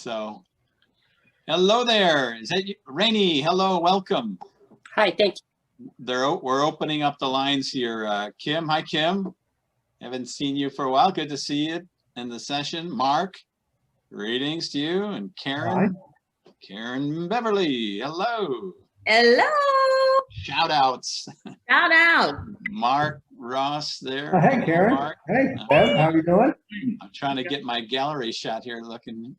So, hello there. Is that you? Rainey? Hello, welcome. Hi, thank you. We're opening up the lines here. Kim, hi Kim. Haven't seen you for a while. Good to see you in the session. Mark, greetings to you. And Karen. Hi. Karen Beverly, hello. Hello. Shout outs. Shout out. Mark Ross there. Oh, hey, Karen. Mark. Hey, Bev, how you doing? I'm trying to get my gallery shot here looking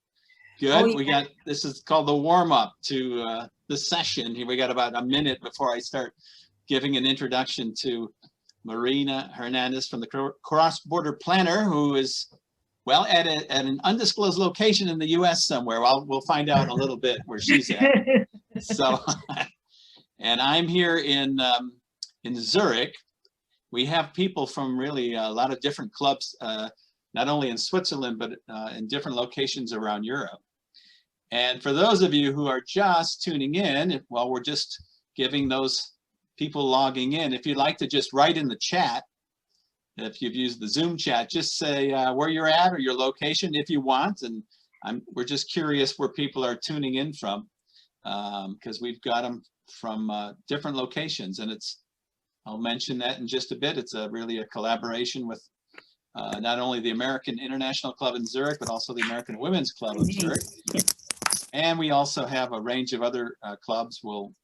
good. We got, this is called the warm up to the session. Here we got about a minute before I start giving an introduction to Marina Hernandez from the Cross-Border Planner, who is, well, at an undisclosed location in the US somewhere. Well, we'll find out a little bit where she's at. So, and I'm here in Zurich. We have people from really a lot of different clubs, not only in Switzerland, but in different locations around Europe. And for those of you who are just tuning in, well, we're just giving those people logging in. If you'd like to just write in the chat, if you've used the Zoom chat, just say where you're at or your location if you want. And we're just curious where people are tuning in from, because we've got them from different locations. And I'll mention that in just a bit. It's really a collaboration with not only the American International Club in Zurich, but also the American Women's Club of Zurich. And we also have a range of other clubs. We'll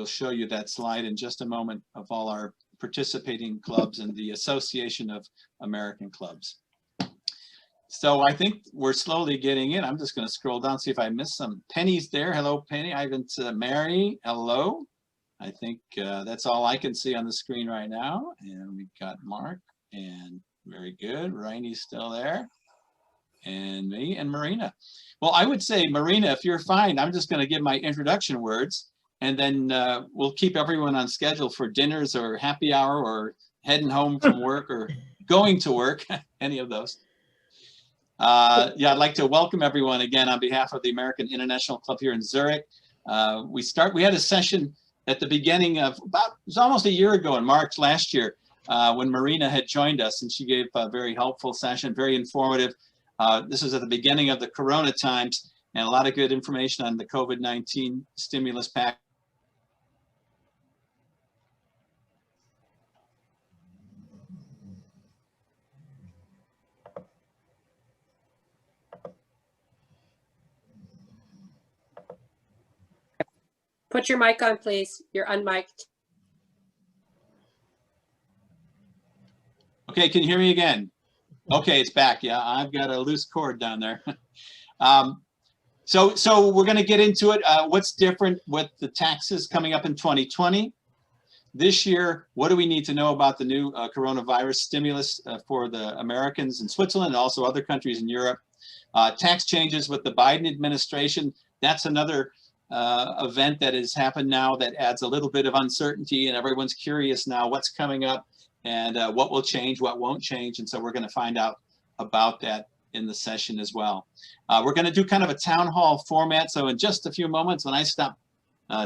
show you that slide in just a moment of all our participating clubs and the Association of American Clubs. So I think we're slowly getting in. I'm just going to scroll down, see if I missed some. Penny's there. Hello, Penny. I haven't, Mary, hello. I think that's all I can see on the screen right now. And we've got Mark, and very good. Rainey's still there. And me and Marina. Well, I would say, Marina, if you're fine, I'm just going to give my introduction words, and then we'll keep everyone on schedule for dinners or happy hour or heading home from work or going to work, any of those. Yeah, I'd like to welcome everyone again on behalf of the American International Club here in Zurich. We had a session at the beginning of it was almost a year ago in March last year when Marina had joined us, and she gave a very helpful session, very informative. This was at the beginning of the Corona times, and a lot of good information on the COVID-19 stimulus package. Put your mic on, please. You're unmiked. Okay, can you hear me again? Okay, it's back. Yeah, I've got a loose cord down there. So we're going to get into it. What's different with the taxes coming up in 2020? This year, what do we need to know about the new coronavirus stimulus for the Americans in Switzerland and also other countries in Europe? Tax changes with the Biden administration. That's another event that has happened now that adds a little bit of uncertainty, and everyone's curious now what's coming up and what will change, what won't change. And so we're going to find out about that in the session as well. We're going to do kind of a town hall format. So in just a few moments, when I stop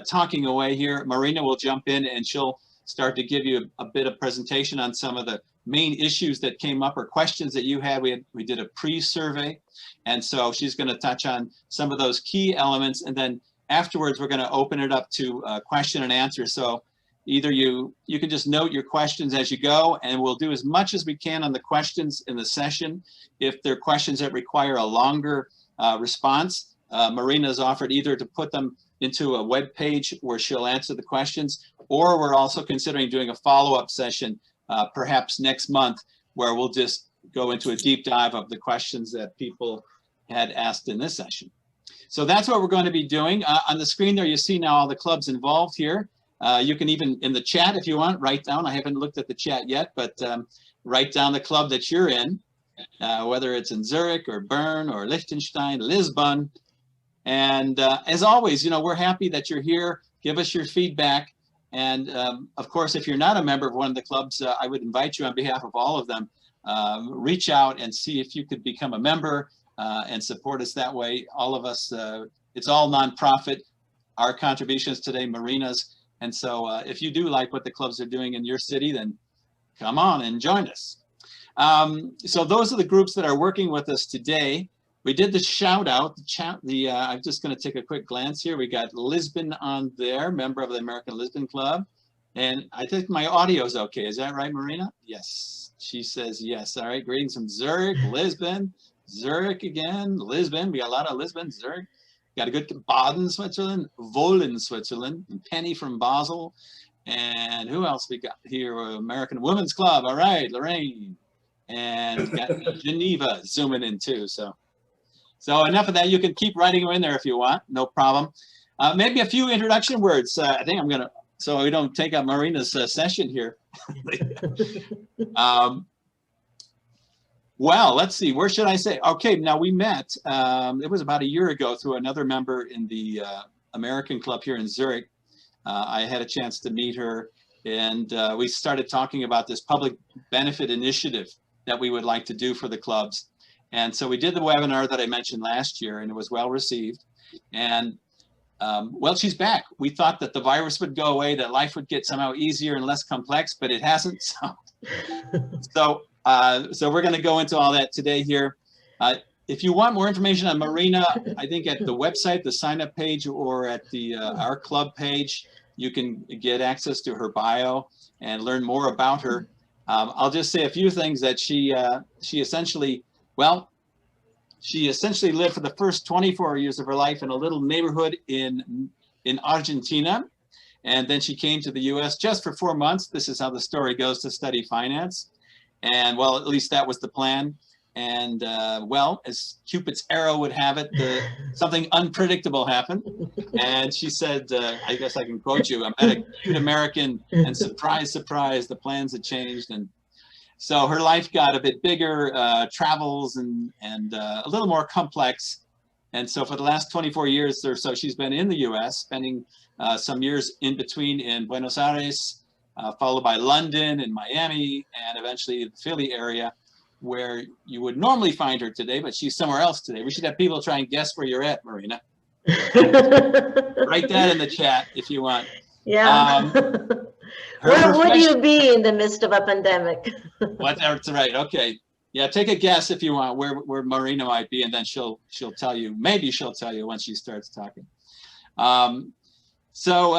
talking away here, Marina will jump in and she'll start to give you a bit of presentation on some of the main issues that came up or questions that you had. We did a pre-survey, and so she's going to touch on some of those key elements, and then afterwards we're going to open it up to question and answer. So either you can just note your questions as you go, and we'll do as much as we can on the questions in the session. If there are questions that require a longer response, Marina's offered either to put them into a web page where she'll answer the questions, or we're also considering doing a follow-up session perhaps next month where we'll just go into a deep dive of the questions that people had asked in this session. So that's what we're going to be doing. On the screen there, you see now all the clubs involved here. You can even, in the chat if you want, write down, I haven't looked at the chat yet, but write down the club that you're in, whether it's in Zurich or Bern or Liechtenstein, Lisbon. And as always, we're happy that you're here. Give us your feedback. And of course, if you're not a member of one of the clubs, I would invite you on behalf of all of them, reach out and see if you could become a member and support us that way. All of us, it's all nonprofit. Our contributions today, Marina's. And so if you do like what the clubs are doing in your city, then come on and join us. So those are the groups that are working with us today. we did the shout out, the chat. I'm just going to take a quick glance here. We got Lisbon on there, member of the American Lisbon Club. And I think my audio is okay. Is that right, Marina? Yes. She says yes. All right. Greetings from Zurich, Lisbon, Zurich again, Lisbon. We got a lot of Lisbon, Zurich. Got a good Baden, Switzerland, Wohlen, Switzerland, and Penny from Basel. And who else we got here? American Women's Club. All right, Lorraine. And got Geneva zooming in too. So enough of that. You can keep writing them in there if you want. No problem. Maybe a few introduction words. I think I'm going to, so we don't take up Marina's session here. Well, let's see, where should I say? Okay, now we met, it was about a year ago through another member in the American Club here in Zurich. I had a chance to meet her, and we started talking about this public benefit initiative that we would like to do for the clubs. And so we did the webinar that I mentioned last year, and it was well received. And well, she's back. We thought that the virus would go away, that life would get somehow easier and less complex, but it hasn't. So we're going to go into all that today here. If you want more information on Marina, I think at the website, the sign up page, or at the our club page, you can get access to her bio and learn more about her. I'll just say a few things that she essentially lived for the first 24 years of her life in a little neighborhood in Argentina. And then she came to the US just for 4 months. This is how the story goes, to study finance. And well, at least that was the plan. And well, as Cupid's arrow would have it, something unpredictable happened. And she said, I guess I can quote you, I met a cute American, and surprise, surprise, the plans had changed. And so her life got a bit bigger, travels and a little more complex. And so for the last 24 years or so, she's been in the US, spending some years in between in Buenos Aires, followed by London and Miami, and eventually the Philly area, where you would normally find her today, but she's somewhere else today. We should have people try and guess where you're at, Marina. Write that in the chat if you want. Yeah. Where would you be in the midst of a pandemic? That's right. Okay. Yeah, take a guess if you want where Marina might be, and then she'll tell you. Maybe she'll tell you when she starts talking. So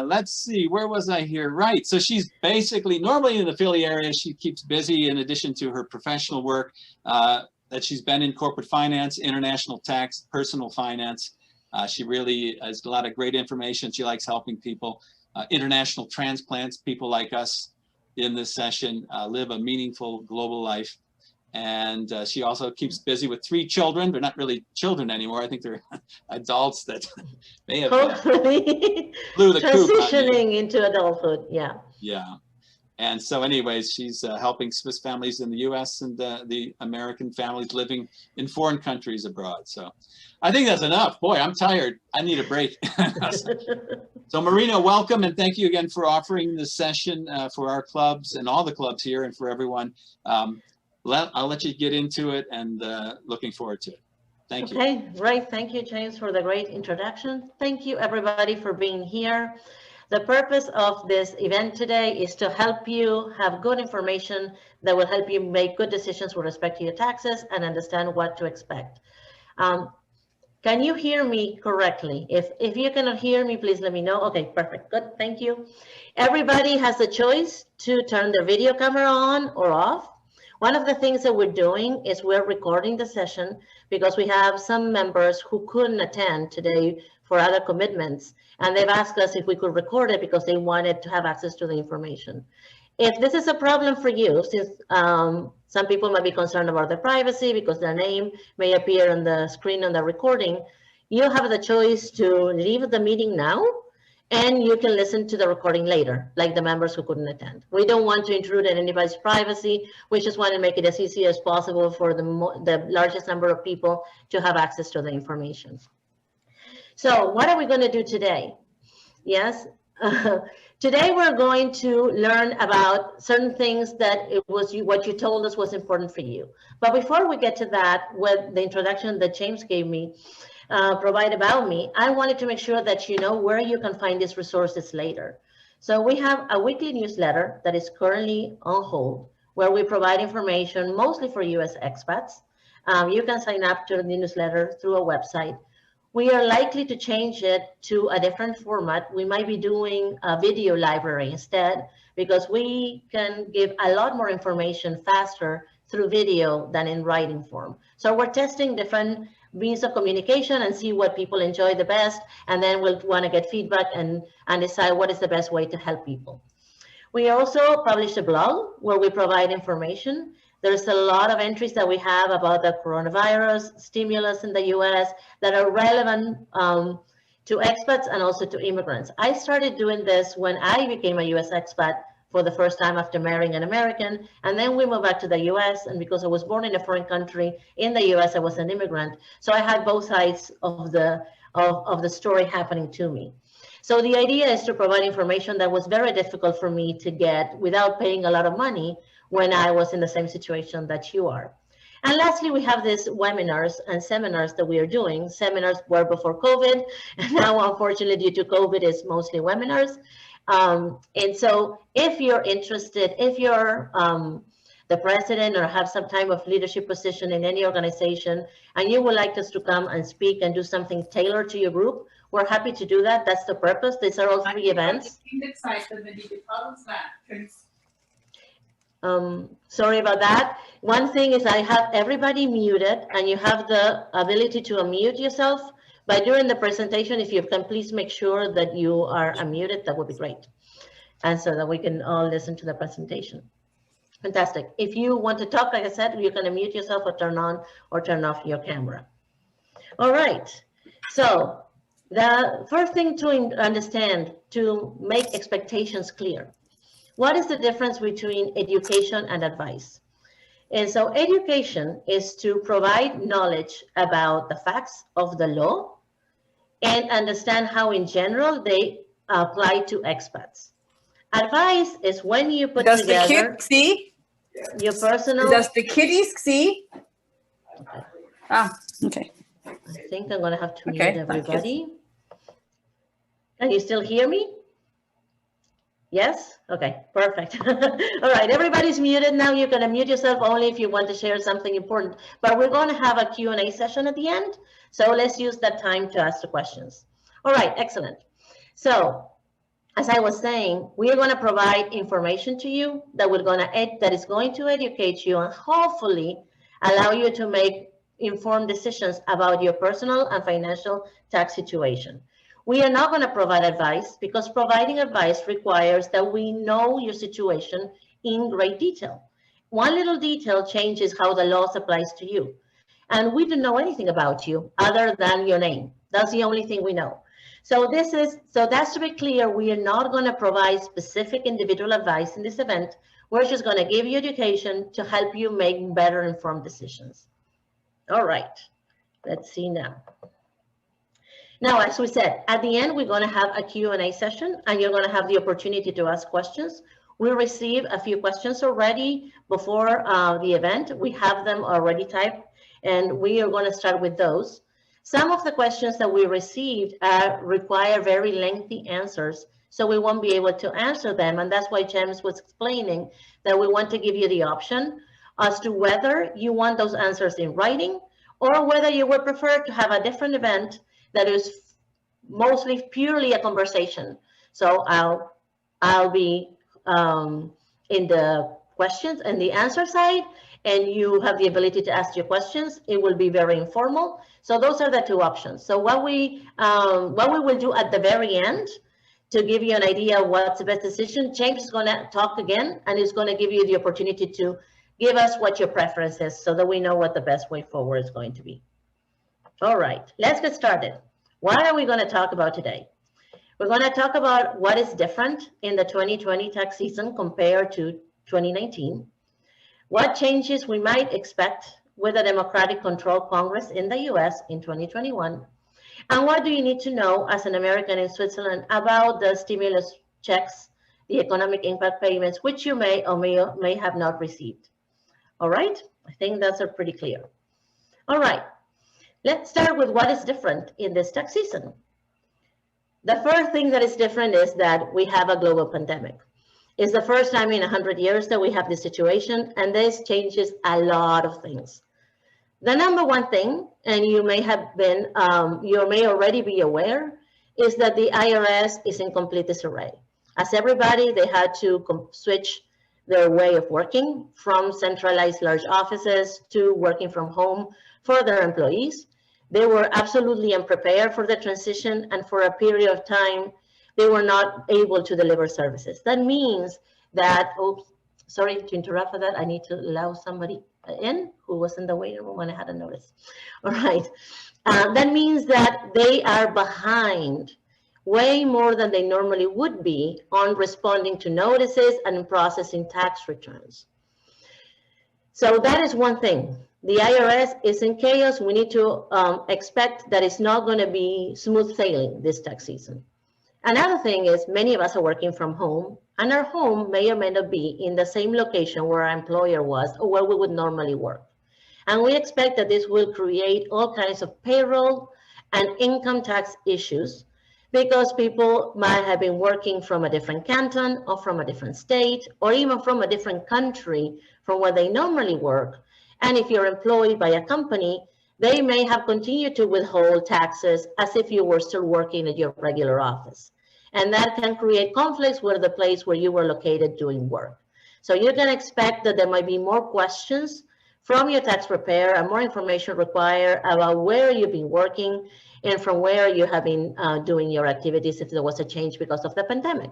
let's see, where was I here? Right, so she's basically, normally in the Philly area, she keeps busy in addition to her professional work, that she's been in corporate finance, international tax, personal finance. She really has a lot of great information. She likes helping people. International transplants, people like us in this session, live a meaningful global life. And she also keeps busy with 3 children. They're not really children anymore. I think they're adults that may have hopefully blew the coop. Transitioning into adulthood, yeah. Yeah. And so anyways, she's helping Swiss families in the US and the American families living in foreign countries abroad. So I think that's enough. Boy, I'm tired. I need a break. So Marina, welcome, and thank you again for offering this session for our clubs and all the clubs here, and for everyone. I'll let you get into it, and looking forward to it. Thank you. Okay, right. Thank you, James, for the great introduction. Thank you, everybody, for being here. The purpose of this event today is to help you have good information that will help you make good decisions with respect to your taxes and understand what to expect. Can you hear me correctly? If you cannot hear me, please let me know. Okay, perfect. Good. Thank you. Everybody has the choice to turn their video camera on or off. One of the things that we're doing is we're recording the session because we have some members who couldn't attend today for other commitments, and they've asked us if we could record it because they wanted to have access to the information. If this is a problem for you, since some people might be concerned about their privacy because their name may appear on the screen on the recording, you have the choice to leave the meeting now, and you can listen to the recording later, like the members who couldn't attend. We don't want to intrude on anybody's privacy. We just want to make it as easy as possible for the largest number of people to have access to the information. So what are we going to do today? Yes, today we're going to learn about certain things that what you told us was important for you. But before we get to that, with the introduction that James gave me, provide about me, I wanted to make sure that you know where you can find these resources later. So we have a weekly newsletter that is currently on hold, where we provide information mostly for US expats You can sign up to the newsletter through our website. We are likely to change it to a different format. We might be doing a video library instead, because we can give a lot more information faster through video than in writing form. So we're testing different means of communication and see what people enjoy the best, and then we'll want to get feedback and decide what is the best way to help people. We also publish a blog where we provide information. There's a lot of entries that we have about the coronavirus, stimulus in the US that are relevant to expats and also to immigrants. I started doing this when I became a US expat for the first time after marrying an American, and then we moved back to the US, and because I was born in a foreign country, in the US I was an immigrant, so I had both sides of the story happening to me. So the idea is to provide information that was very difficult for me to get without paying a lot of money when I was in the same situation that you are. And lastly, we have these webinars and seminars that we are doing. Seminars were before COVID, and now unfortunately due to COVID it's mostly webinars. And so if you're interested, if you're the president or have some type of leadership position in any organization and you would like us to come and speak and do something tailored to your group, we're happy to do that. That's the purpose. These are all 3 events. Sorry about that. One thing is I have everybody muted, and you have the ability to unmute yourself. But during the presentation, if you can please make sure that you are unmuted, that would be great. And so that we can all listen to the presentation. Fantastic. If you want to talk, like I said, you can unmute yourself or turn on or turn off your camera. All right. So the first thing to understand, to make expectations clear. What is the difference between education and advice? And so education is to provide knowledge about the facts of the law and understand how in general they apply to expats. Advice is when you put together your personal... Does the kiddies see? Okay. Ah, okay. I think I'm gonna have to mute Okay, everybody. Can you still hear me? Yes? Okay, perfect. All right, everybody's muted now. You can unmute yourself only if you want to share something important. But we're going to have a Q&A session at the end. So let's use that time to ask the questions. All right, excellent. So as I was saying, we are going to provide information to you that is going to educate you and hopefully allow you to make informed decisions about your personal and financial tax situation. We are not going to provide advice because providing advice requires that we know your situation in great detail. One little detail changes how the law applies to you. And we don't know anything about you other than your name. That's the only thing we know. So that's to be clear, we are not going to provide specific individual advice in this event. We're just going to give you education to help you make better informed decisions. All right, let's see now. Now, as we said, at the end, we're going to have a Q&A session, and you're going to have the opportunity to ask questions. We received a few questions already before the event. We have them already typed, and we are going to start with those. Some of the questions that we received require very lengthy answers, so we won't be able to answer them, and that's why James was explaining that we want to give you the option as to whether you want those answers in writing or whether you would prefer to have a different event that is mostly purely a conversation. So I'll be in the questions and the answer side, and you have the ability to ask your questions. It will be very informal. So those are the 2 options. So what we will do at the very end to give you an idea of what's the best decision, James is going to talk again, and he's going to give you the opportunity to give us what your preference is so that we know what the best way forward is going to be. All right, let's get started. What are we going to talk about today? We're going to talk about what is different in the 2020 tax season compared to 2019, what changes we might expect with a Democratic controlled Congress in the US in 2021, and what do you need to know as an American in Switzerland about the stimulus checks, the economic impact payments, which you may or may have not received. All right, I think that's pretty clear. All right. Let's start with what is different in this tax season. The first thing that is different is that we have a global pandemic. It's the first time in 100 years that we have this situation, and this changes a lot of things. The number one thing, and you may have been, you may already be aware, is that the IRS is in complete disarray. As everybody, they had to switch their way of working from centralized large offices to working from home for their employees. They were absolutely unprepared for the transition, and for a period of time, they were not able to deliver services. That means that, oops, sorry to interrupt for that. I need to allow somebody in who was in the waiting room and I hadn't noticed. All right. That means that they are behind way more than they normally would be on responding to notices and processing tax returns. So that is one thing. The IRS is in chaos. We need to expect that it's not going to be smooth sailing this tax season. Another thing is many of us are working from home, and our home may or may not be in the same location where our employer was or where we would normally work. And we expect that this will create all kinds of payroll and income tax issues because people might have been working from a different canton or from a different state or even from a different country from where they normally work. And if you're employed by a company, they may have continued to withhold taxes as if you were still working at your regular office. And that can create conflicts with the place where you were located doing work. So you can expect that there might be more questions from your tax preparer and more information required about where you've been working and from where you have been doing your activities if there was a change because of the pandemic.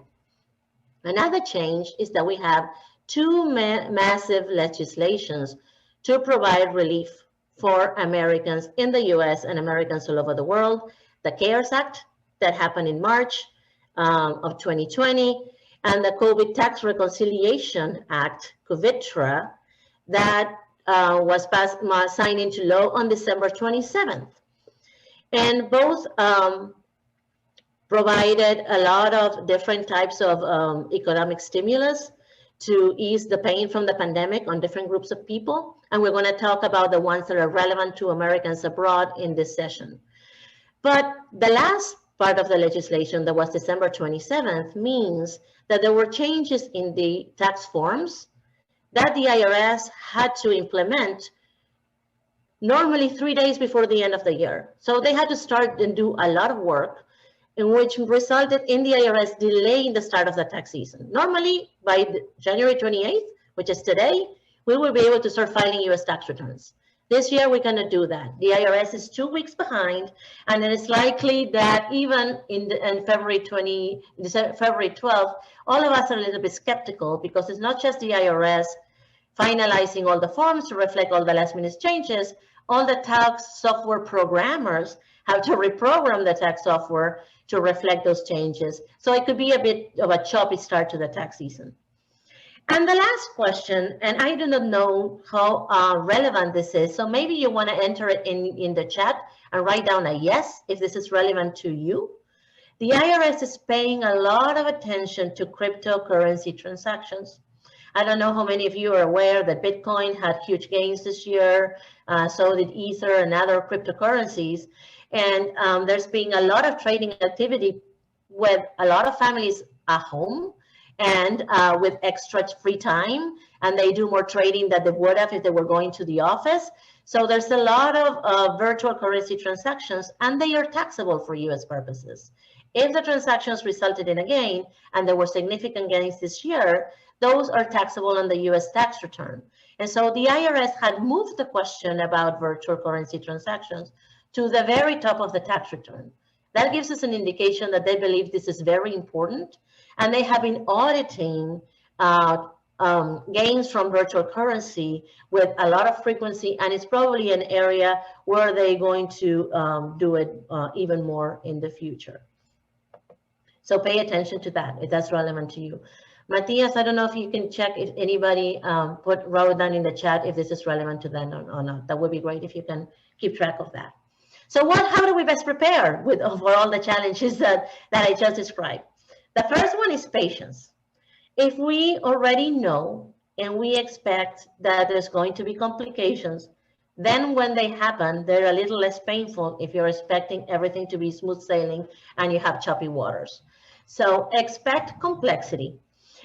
Another change is that we have two massive legislations to provide relief for Americans in the US and Americans all over the world. The CARES Act that happened in March of 2020 and the COVID Tax Reconciliation Act, COVITRA, that was signed into law on December 27th. And both provided a lot of different types of economic stimulus to ease the pain from the pandemic on different groups of people. And we're going to talk about the ones that are relevant to Americans abroad in this session. But the last part of the legislation that was December 27th means that there were changes in the tax forms that the IRS had to implement normally 3 days before the end of the year. So they had to start and do a lot of work, in which resulted in the IRS delaying the start of the tax season. Normally, by January 28th, which is today, we will be able to start filing US tax returns. This year, we're going to do that. The IRS is 2 weeks behind, and it is likely that even in February 12th, all of us are a little bit skeptical because it's not just the IRS finalizing all the forms to reflect all the last minute changes. All the tax software programmers have to reprogram the tax software to reflect those changes. So it could be a bit of a choppy start to the tax season. And the last question, and I do not know how relevant this is, so maybe you want to enter it in the chat and write down a yes if this is relevant to you. The IRS is paying a lot of attention to cryptocurrency transactions. I don't know how many of you are aware that Bitcoin had huge gains this year, so did Ether and other cryptocurrencies. And there's been a lot of trading activity with a lot of families at home and with extra free time, and they do more trading than they would have if they were going to the office. So there's a lot of virtual currency transactions, and they are taxable for US purposes. If the transactions resulted in a gain, and there were significant gains this year, those are taxable on the US tax return. And so the IRS had moved the question about virtual currency transactions to the very top of the tax return. That gives us an indication that they believe this is very important, and they have been auditing gains from virtual currency with a lot of frequency, and it's probably an area where they're going to do it even more in the future. So pay attention to that if that's relevant to you. Matthias, I don't know if you can check if anybody wrote down in the chat if this is relevant to them or not. That would be great if you can keep track of that. So how do we best prepare for all the challenges that I just described? The first one is patience. If we already know and we expect that there's going to be complications, then when they happen, they're a little less painful if you're expecting everything to be smooth sailing and you have choppy waters. So expect complexity.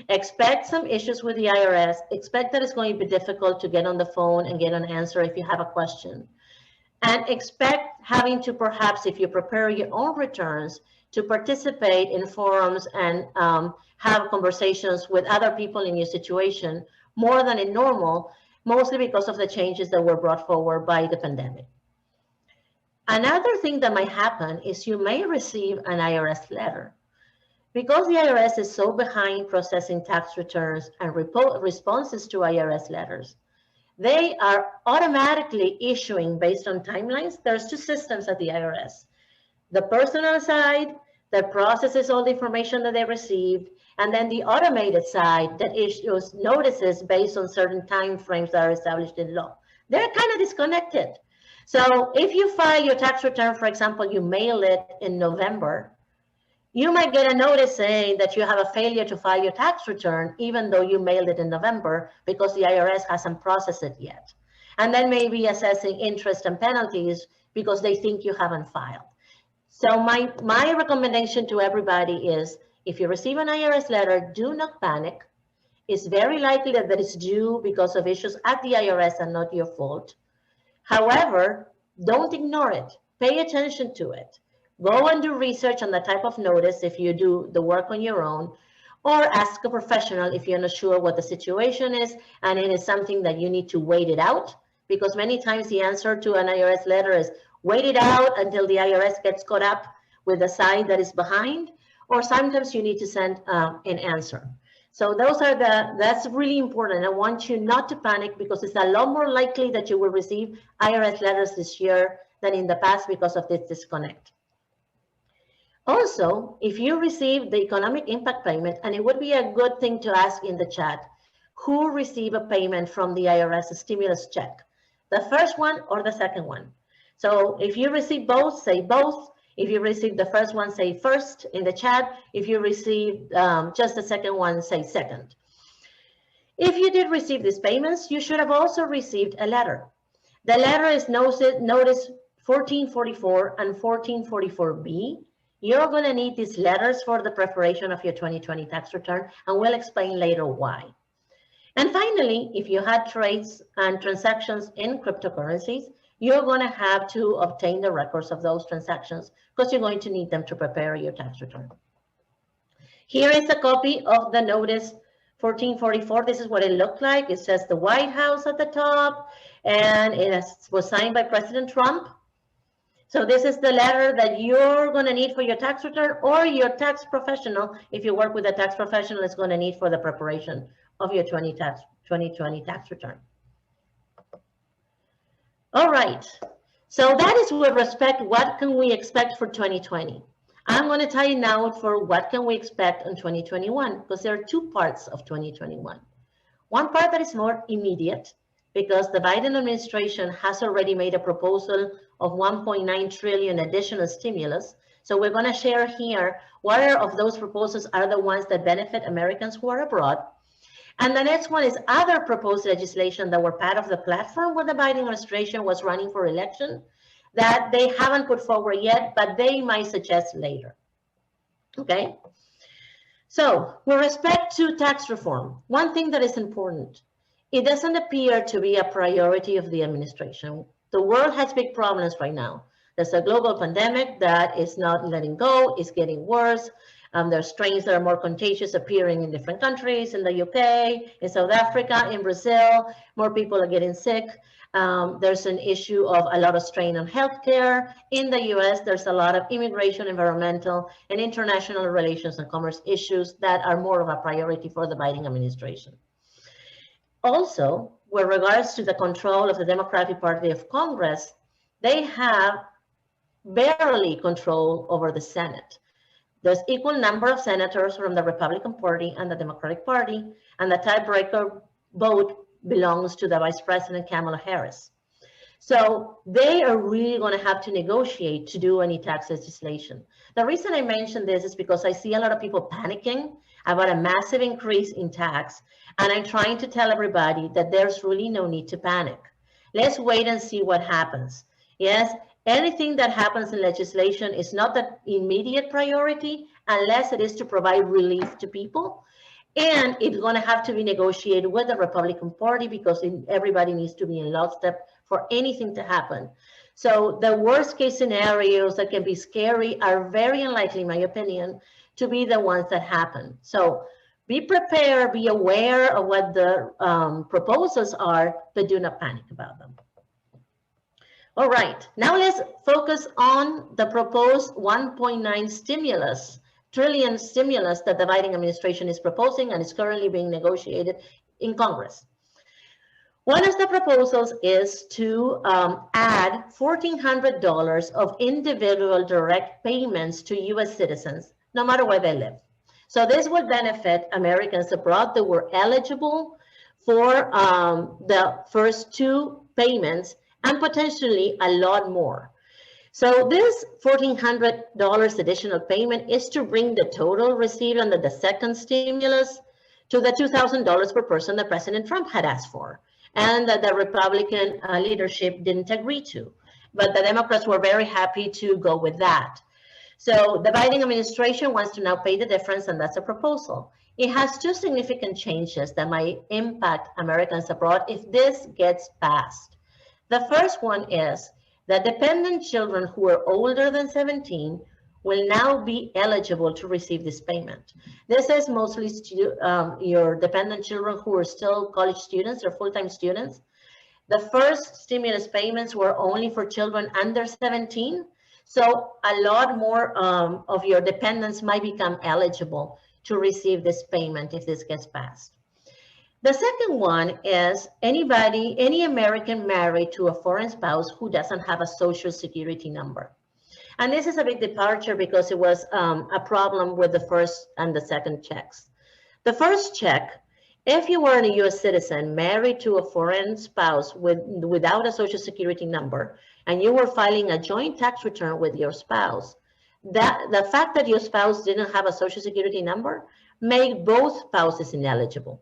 Expect some issues with the IRS. Expect that it's going to be difficult to get on the phone and get an answer if you have a question. and expect having to perhaps, if you prepare your own returns, to participate in forums and have conversations with other people in your situation more than in normal, mostly because of the changes that were brought forward by the pandemic. Another thing that might happen is you may receive an IRS letter. Because the IRS is so behind processing tax returns and responses to IRS letters, they are automatically issuing based on timelines. There's two systems at the IRS. The personal side that processes all the information that they received, and then the automated side that issues notices based on certain time frames that are established in law. They're kind of disconnected. So if you file your tax return, for example, you mail it in November, you might get a notice saying that you have a failure to file your tax return, even though you mailed it in November, because the IRS hasn't processed it yet. And then maybe assessing interest and penalties because they think you haven't filed. So my recommendation to everybody is, if you receive an IRS letter, do not panic. It's very likely that it's due because of issues at the IRS and not your fault. However, don't ignore it. Pay attention to it. Go and do research on the type of notice if you do the work on your own, or ask a professional if you're not sure what the situation is and it is something that you need to wait it out, because many times the answer to an IRS letter is wait it out until the IRS gets caught up with the side that is behind, or sometimes you need to send an answer. So those are that's really important. I want you not to panic, because it's a lot more likely that you will receive IRS letters this year than in the past because of this disconnect. Also, if you receive the economic impact payment, and it would be a good thing to ask in the chat, who received a payment from the IRS stimulus check, the first one or the second one? So if you receive both, say both. If you receive the first one, say first in the chat. If you receive just the second one, say second. If you did receive these payments, you should have also received a letter. The letter is notice 1444 and 1444B. You're going to need these letters for the preparation of your 2020 tax return, and we'll explain later why. And finally, if you had trades and transactions in cryptocurrencies, you're going to have to obtain the records of those transactions, because you're going to need them to prepare your tax return. Here is a copy of the notice 1444. This is what it looked like. It says the White House at the top, and it was signed by President Trump. So this is the letter that you're going to need for your tax return, or your tax professional, if you work with a tax professional, is going to need for the preparation of your 2020 tax return. All right, so that is with respect, what can we expect for 2020? I'm going to tell you now for what can we expect in 2021, because there are two parts of 2021. One part that is more immediate, because the Biden administration has already made a proposal of 1.9 trillion additional stimulus. So we're going to share here what of those proposals are the ones that benefit Americans who are abroad. And the next one is other proposed legislation that were part of the platform when the Biden administration was running for election that they haven't put forward yet, but they might suggest later. Okay? So with respect to tax reform, one thing that is important, it doesn't appear to be a priority of the administration. The world has big problems right now. There's a global pandemic that is not letting go, it's getting worse. There's strains that are more contagious appearing in different countries, in the UK, in South Africa, in Brazil, more people are getting sick. There's an issue of a lot of strain on healthcare. In the US, there's a lot of immigration, environmental, and international relations and commerce issues that are more of a priority for the Biden administration. Also, with regards to the control of the Democratic Party of Congress, they have barely control over the Senate. There's equal number of senators from the Republican Party and the Democratic Party, and the tiebreaker vote belongs to the Vice President Kamala Harris. So they are really going to have to negotiate to do any tax legislation. The reason I mention this is because I see a lot of people panicking about a massive increase in tax, and I'm trying to tell everybody that there's really no need to panic. Let's wait and see what happens. Yes, anything that happens in legislation is not the immediate priority unless it is to provide relief to people. And it's going to have to be negotiated with the Republican Party because everybody needs to be in lockstep for anything to happen. So the worst case scenarios that can be scary are very unlikely, in my opinion, to be the ones that happen. So be prepared, be aware of what the proposals are, but do not panic about them. All right, now let's focus on the proposed 1.9 trillion stimulus that the Biden administration is proposing and is currently being negotiated in Congress. One of the proposals is to add $1,400 of individual direct payments to U.S. citizens, no matter where they live. So this would benefit Americans abroad that were eligible for the first two payments and potentially a lot more. So this $1,400 additional payment is to bring the total received under the second stimulus to the $2,000 per person that President Trump had asked for, and that the Republican leadership didn't agree to. But the Democrats were very happy to go with that. So the Biden administration wants to now pay the difference, and that's a proposal. It has two significant changes that might impact Americans abroad if this gets passed. The first one is that dependent children who are older than 17 will now be eligible to receive this payment. This is mostly your dependent children who are still college students or full-time students. The first stimulus payments were only for children under 17. So a lot more of your dependents might become eligible to receive this payment if this gets passed. The second one is any American married to a foreign spouse who doesn't have a Social Security number. And this is a big departure because it was a problem with the first and the second checks. The first check, if you were a US citizen married to a foreign spouse without a Social Security number, and you were filing a joint tax return with your spouse, the fact that your spouse didn't have a Social Security number made both spouses ineligible.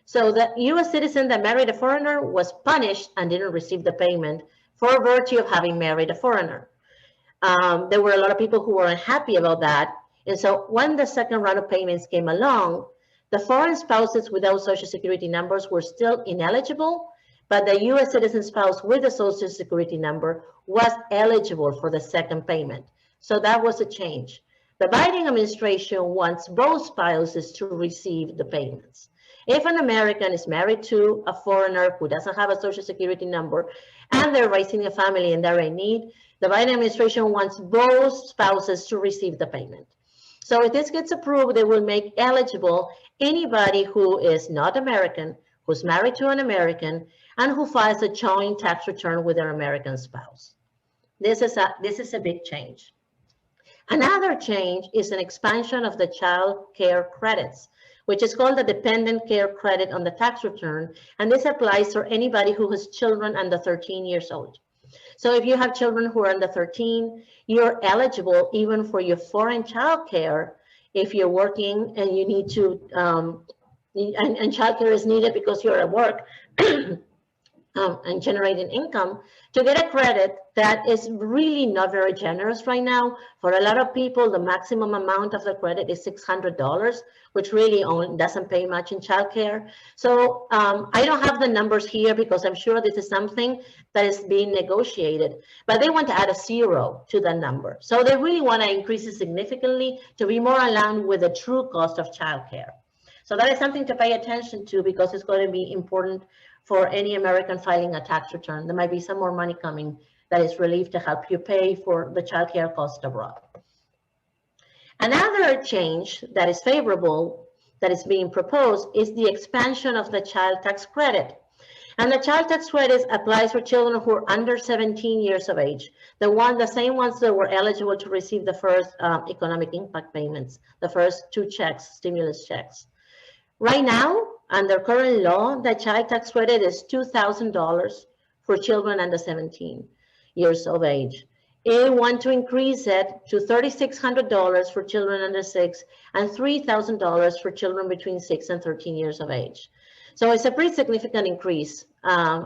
So the US citizen that married a foreigner was punished and didn't receive the payment for virtue of having married a foreigner. There were a lot of people who were unhappy about that. And so when the second round of payments came along, the foreign spouses without Social Security numbers were still ineligible, but the US citizen spouse with a Social Security number was eligible for the second payment. So that was a change. The Biden administration wants both spouses to receive the payments. If an American is married to a foreigner who doesn't have a Social Security number and they're raising a family and they're in need, the Biden administration wants both spouses to receive the payment. So if this gets approved, they will make eligible anybody who is not American, who's married to an American, and who files a joint tax return with their American spouse. This is a big change. Another change is an expansion of the child care credits, which is called the dependent care credit on the tax return. And this applies for anybody who has children under 13 years old. So if you have children who are under 13, you're eligible even for your foreign child care if you're working and you need to, and child care is needed because you're at work and generating income, to get a credit that is really not very generous right now. For a lot of people, the maximum amount of the credit is $600, which really doesn't pay much in childcare. So I don't have the numbers here because I'm sure this is something that is being negotiated, but they want to add a 0 to the number. So they really want to increase it significantly to be more aligned with the true cost of childcare. So that is something to pay attention to because it's going to be important for any American filing a tax return. There might be some more money coming that is relief to help you pay for the child care cost abroad. Another change that is favorable that is being proposed is the expansion of the child tax credit. And the child tax credit applies for children who are under 17 years of age, the same ones that were eligible to receive the first economic impact payments, the first two checks, stimulus checks. Right now, under current law, the child tax credit is $2,000 for children under 17 years of age. They want to increase it to $3,600 for children under 6 and $3,000 for children between 6 and 13 years of age. So it's a pretty significant increase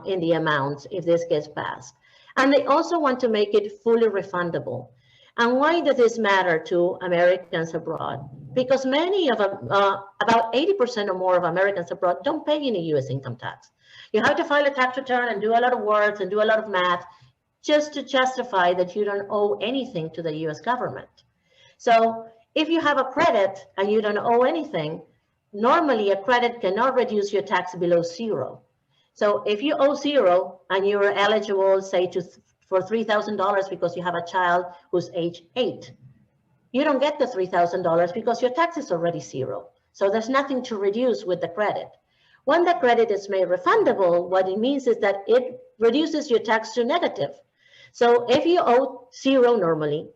in the amounts if this gets passed. And they also want to make it fully refundable. And why does this matter to Americans abroad? Because many of them, about 80% or more of Americans abroad don't pay any US income tax. You have to file a tax return and do a lot of words and do a lot of math just to justify that you don't owe anything to the US government. So if you have a credit and you don't owe anything, normally a credit cannot reduce your tax below zero. So if you owe zero and you're eligible, say, for $3,000 because you have a child who's age 8, you don't get the $3,000 because your tax is already zero. So there's nothing to reduce with the credit. When the credit is made refundable, what it means is that it reduces your tax to negative. So if you owe zero normally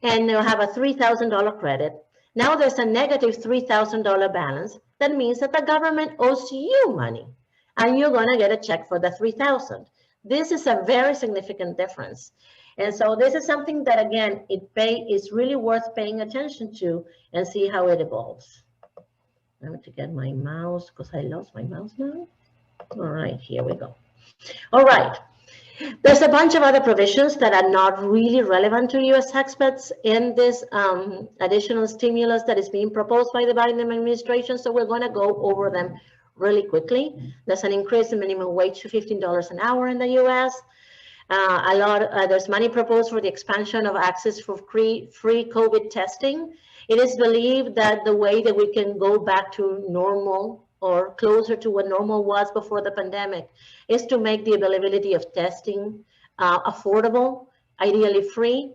and you have a $3,000 credit, now there's a negative $3,000 balance. That means that the government owes you money and you're going to get a check for the $3,000. This is a very significant difference. And so this is something that, again, it's really worth paying attention to and see how it evolves. I'm going to get my mouse because I lost my mouse now. All right, here we go. All right. There's a bunch of other provisions that are not really relevant to U.S. expats in this additional stimulus that is being proposed by the Biden administration. So we're going to go over them really quickly. There's an increase in minimum wage to $15 an hour in the U.S. There's money proposed for the expansion of access for free COVID testing. It is believed that the way that we can go back to normal or closer to what normal was before the pandemic is to make the availability of testing affordable, ideally free,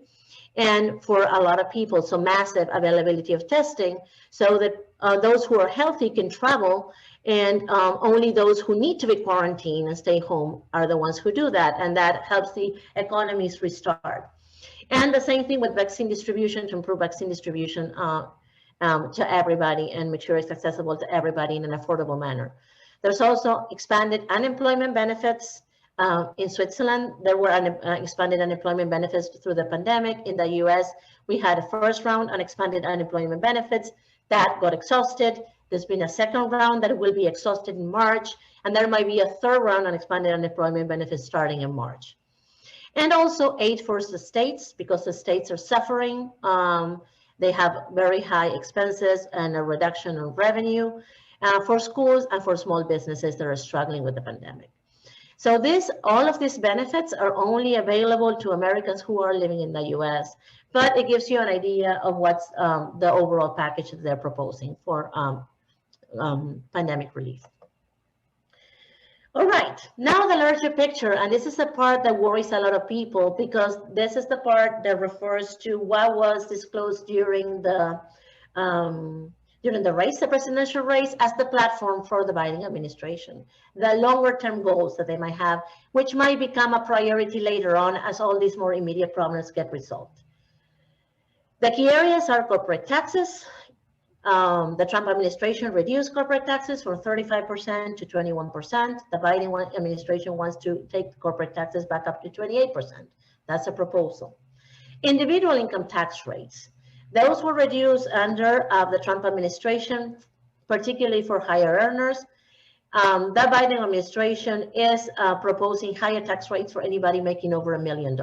and for a lot of people. So massive availability of testing so that those who are healthy can travel, and only those who need to be quarantined and stay home are the ones who do that. And that helps the economies restart. And the same thing with vaccine distribution, to improve vaccine distribution to everybody and make sure it's accessible to everybody in an affordable manner. There's also expanded unemployment benefits. In Switzerland, there were expanded unemployment benefits through the pandemic. In the US, we had a first round on expanded unemployment benefits that got exhausted. There's been a second round that will be exhausted in March, and there might be a third round on expanded unemployment benefits starting in March. And also aid for the states, because the states are suffering. They have very high expenses and a reduction in revenue for schools and for small businesses that are struggling with the pandemic. So all of these benefits are only available to Americans who are living in the US, but it gives you an idea of what's the overall package that they're proposing for pandemic relief. All right, now the larger picture, and this is the part that worries a lot of people because this is the part that refers to what was disclosed during the race, the presidential race, as the platform for the Biden administration, the longer term goals that they might have, which might become a priority later on as all these more immediate problems get resolved. The key areas are corporate taxes. The Trump administration reduced corporate taxes from 35% to 21%. The Biden administration wants to take corporate taxes back up to 28%. That's a proposal. Individual income tax rates. Those were reduced under the Trump administration, particularly for higher earners. The Biden administration is proposing higher tax rates for anybody making over $1 million.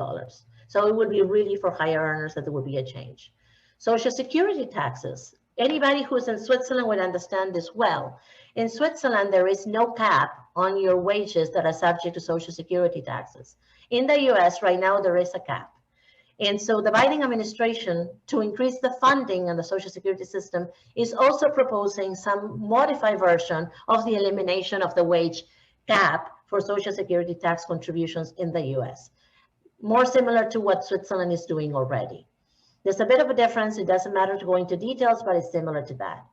So it would be really for higher earners that there would be a change. Social Security taxes. Anybody who's in Switzerland would understand this well. In Switzerland, there is no cap on your wages that are subject to Social Security taxes. In the US right now, there is a cap. And so the Biden administration, to increase the funding in the Social Security system, is also proposing some modified version of the elimination of the wage cap for Social Security tax contributions in the US. More similar to what Switzerland is doing already. There's a bit of a difference. It doesn't matter to go into details, but it's similar to that.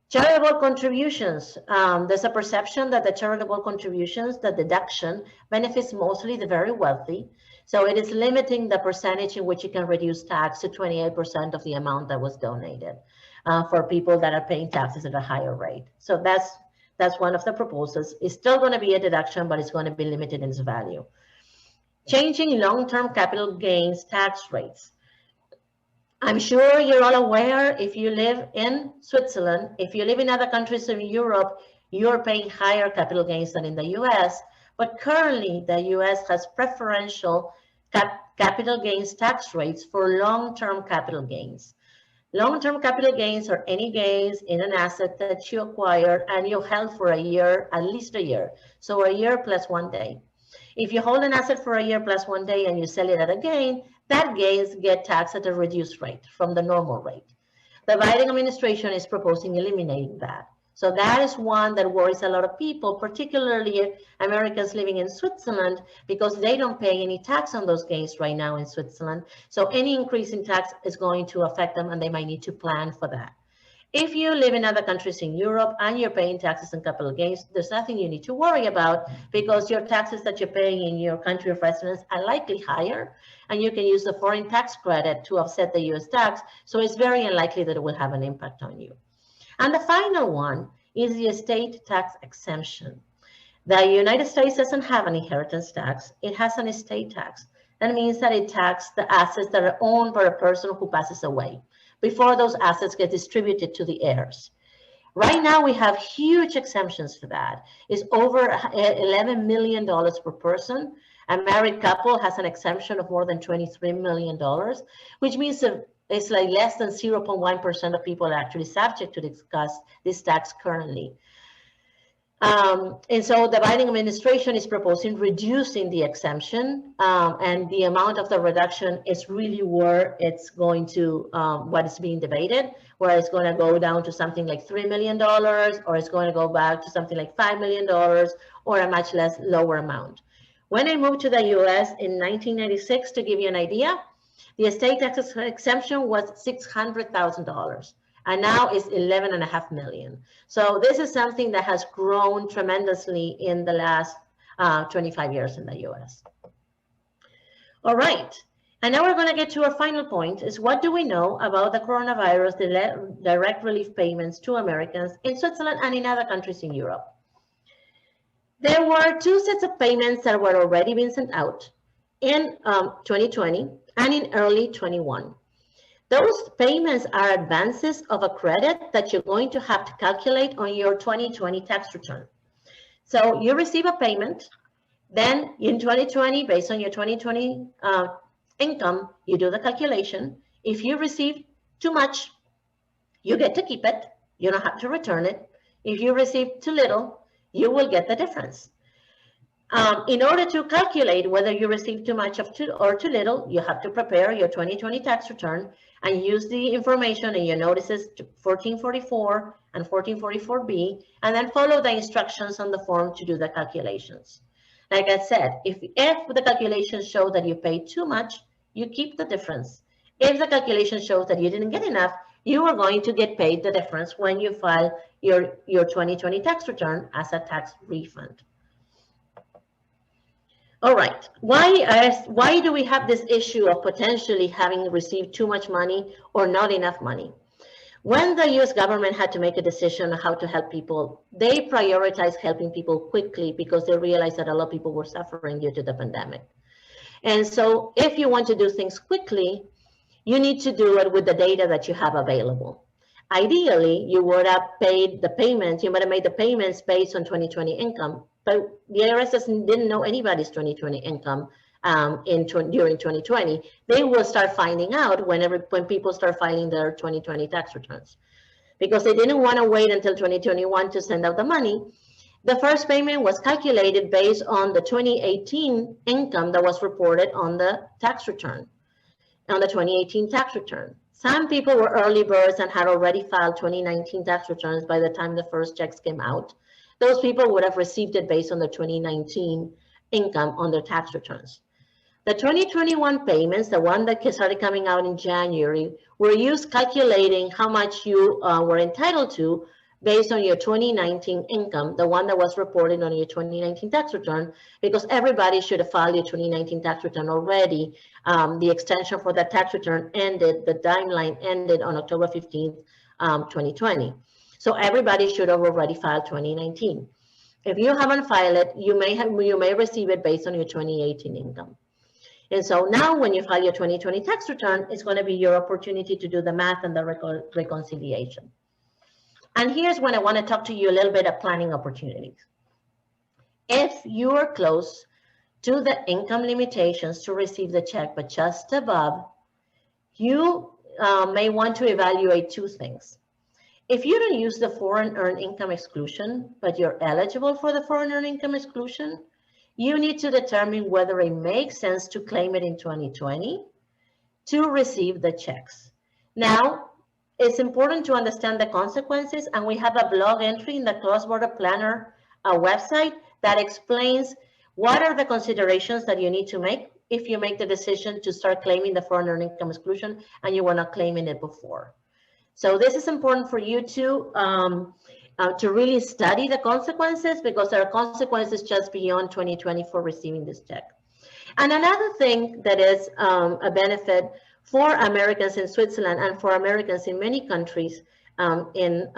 Charitable contributions. There's a perception that the charitable contributions, the deduction, benefits mostly the very wealthy. So it is limiting the percentage in which you can reduce tax to 28% of the amount that was donated for people that are paying taxes at a higher rate. So that's one of the proposals. It's still going to be a deduction, but it's going to be limited in its value. Changing long-term capital gains tax rates. I'm sure you're all aware, if you live in Switzerland, if you live in other countries in Europe, you're paying higher capital gains than in the US. But currently, the US has preferential capital gains tax rates for long-term capital gains. Long-term capital gains are any gains in an asset that you acquired and you held for a year, at least a year. So a year plus 1 day. If you hold an asset for a year plus 1 day and you sell it at a gain, that gains get taxed at a reduced rate from the normal rate. The Biden administration is proposing eliminating that. So that is one that worries a lot of people, particularly Americans living in Switzerland, because they don't pay any tax on those gains right now in Switzerland. So any increase in tax is going to affect them and they might need to plan for that. If you live in other countries in Europe and you're paying taxes on capital gains, there's nothing you need to worry about because your taxes that you're paying in your country of residence are likely higher, and you can use the foreign tax credit to offset the US tax. So it's very unlikely that it will have an impact on you. And the final one is the estate tax exemption. The United States doesn't have an inheritance tax. It has an estate tax. That means that it taxes the assets that are owned by a person who passes away before those assets get distributed to the heirs. Right now, we have huge exemptions for that. It's over $11 million per person. A married couple has an exemption of more than $23 million, which means that it's like less than 0.1% of people are actually subject to this tax currently. And so the Biden administration is proposing reducing the exemption, and the amount of the reduction is really where it's going to, what is being debated, where it's going to go down to something like $3 million, or it's going to go back to something like $5 million, or a much lower amount. When I moved to the US in 1996, to give you an idea, the estate tax exemption was $600,000. And now it's 11.5 million. So this is something that has grown tremendously in the last 25 years in the US. All right, and now we're going to get to our final point, is what do we know about the coronavirus direct relief payments to Americans in Switzerland and in other countries in Europe? There were 2 sets of payments that were already being sent out in 2020 and in early 21. Those payments are advances of a credit that you're going to have to calculate on your 2020 tax return. So you receive a payment, then in 2020, based on your 2020 income, you do the calculation. If you receive too much, you get to keep it. You don't have to return it. If you receive too little, you will get the difference. In order to calculate whether you receive too much or too little, you have to prepare your 2020 tax return and use the information in your notices 1444 and 1444B, and then follow the instructions on the form to do the calculations. Like I said, if the calculations show that you paid too much, you keep the difference. If the calculation shows that you didn't get enough, you are going to get paid the difference when you file your 2020 tax return as a tax refund. All right, why do we have this issue of potentially having received too much money or not enough money? When the US government had to make a decision on how to help people, they prioritized helping people quickly because they realized that a lot of people were suffering due to the pandemic. And so if you want to do things quickly, you need to do it with the data that you have available. Ideally, you would have paid the payments, you might have made the payments based on 2020 income, but the IRS didn't know anybody's 2020 income during 2020. They will start finding out when people start filing their 2020 tax returns. Because they didn't want to wait until 2021 to send out the money. The first payment was calculated based on the 2018 income that was reported on the tax return, on the 2018 tax return. Some people were early birds and had already filed 2019 tax returns by the time the first checks came out. Those people would have received it based on the 2019 income on their tax returns. The 2021 payments, the one that started coming out in January, were used calculating how much you were entitled to based on your 2019 income, the one that was reported on your 2019 tax return, because everybody should have filed your 2019 tax return already. The extension for that tax return ended, the timeline ended on October 15th, 2020. So everybody should have already filed 2019. If you haven't filed it, you may receive it based on your 2018 income. And so now when you file your 2020 tax return, it's going to be your opportunity to do the math and the reconciliation. And here's when I want to talk to you a little bit of planning opportunities. If you are close to the income limitations to receive the check, but just above, you may want to evaluate two things. If you don't use the foreign earned income exclusion, but you're eligible for the foreign earned income exclusion, you need to determine whether it makes sense to claim it in 2020 to receive the checks. Now, it's important to understand the consequences, and we have a blog entry in the Crossborder Planner website that explains what are the considerations that you need to make if you make the decision to start claiming the foreign earned income exclusion and you were not claiming it before. So this is important for you to really study the consequences, because there are consequences just beyond 2020 for receiving this check. And another thing that is a benefit for Americans in Switzerland and for Americans in many countries in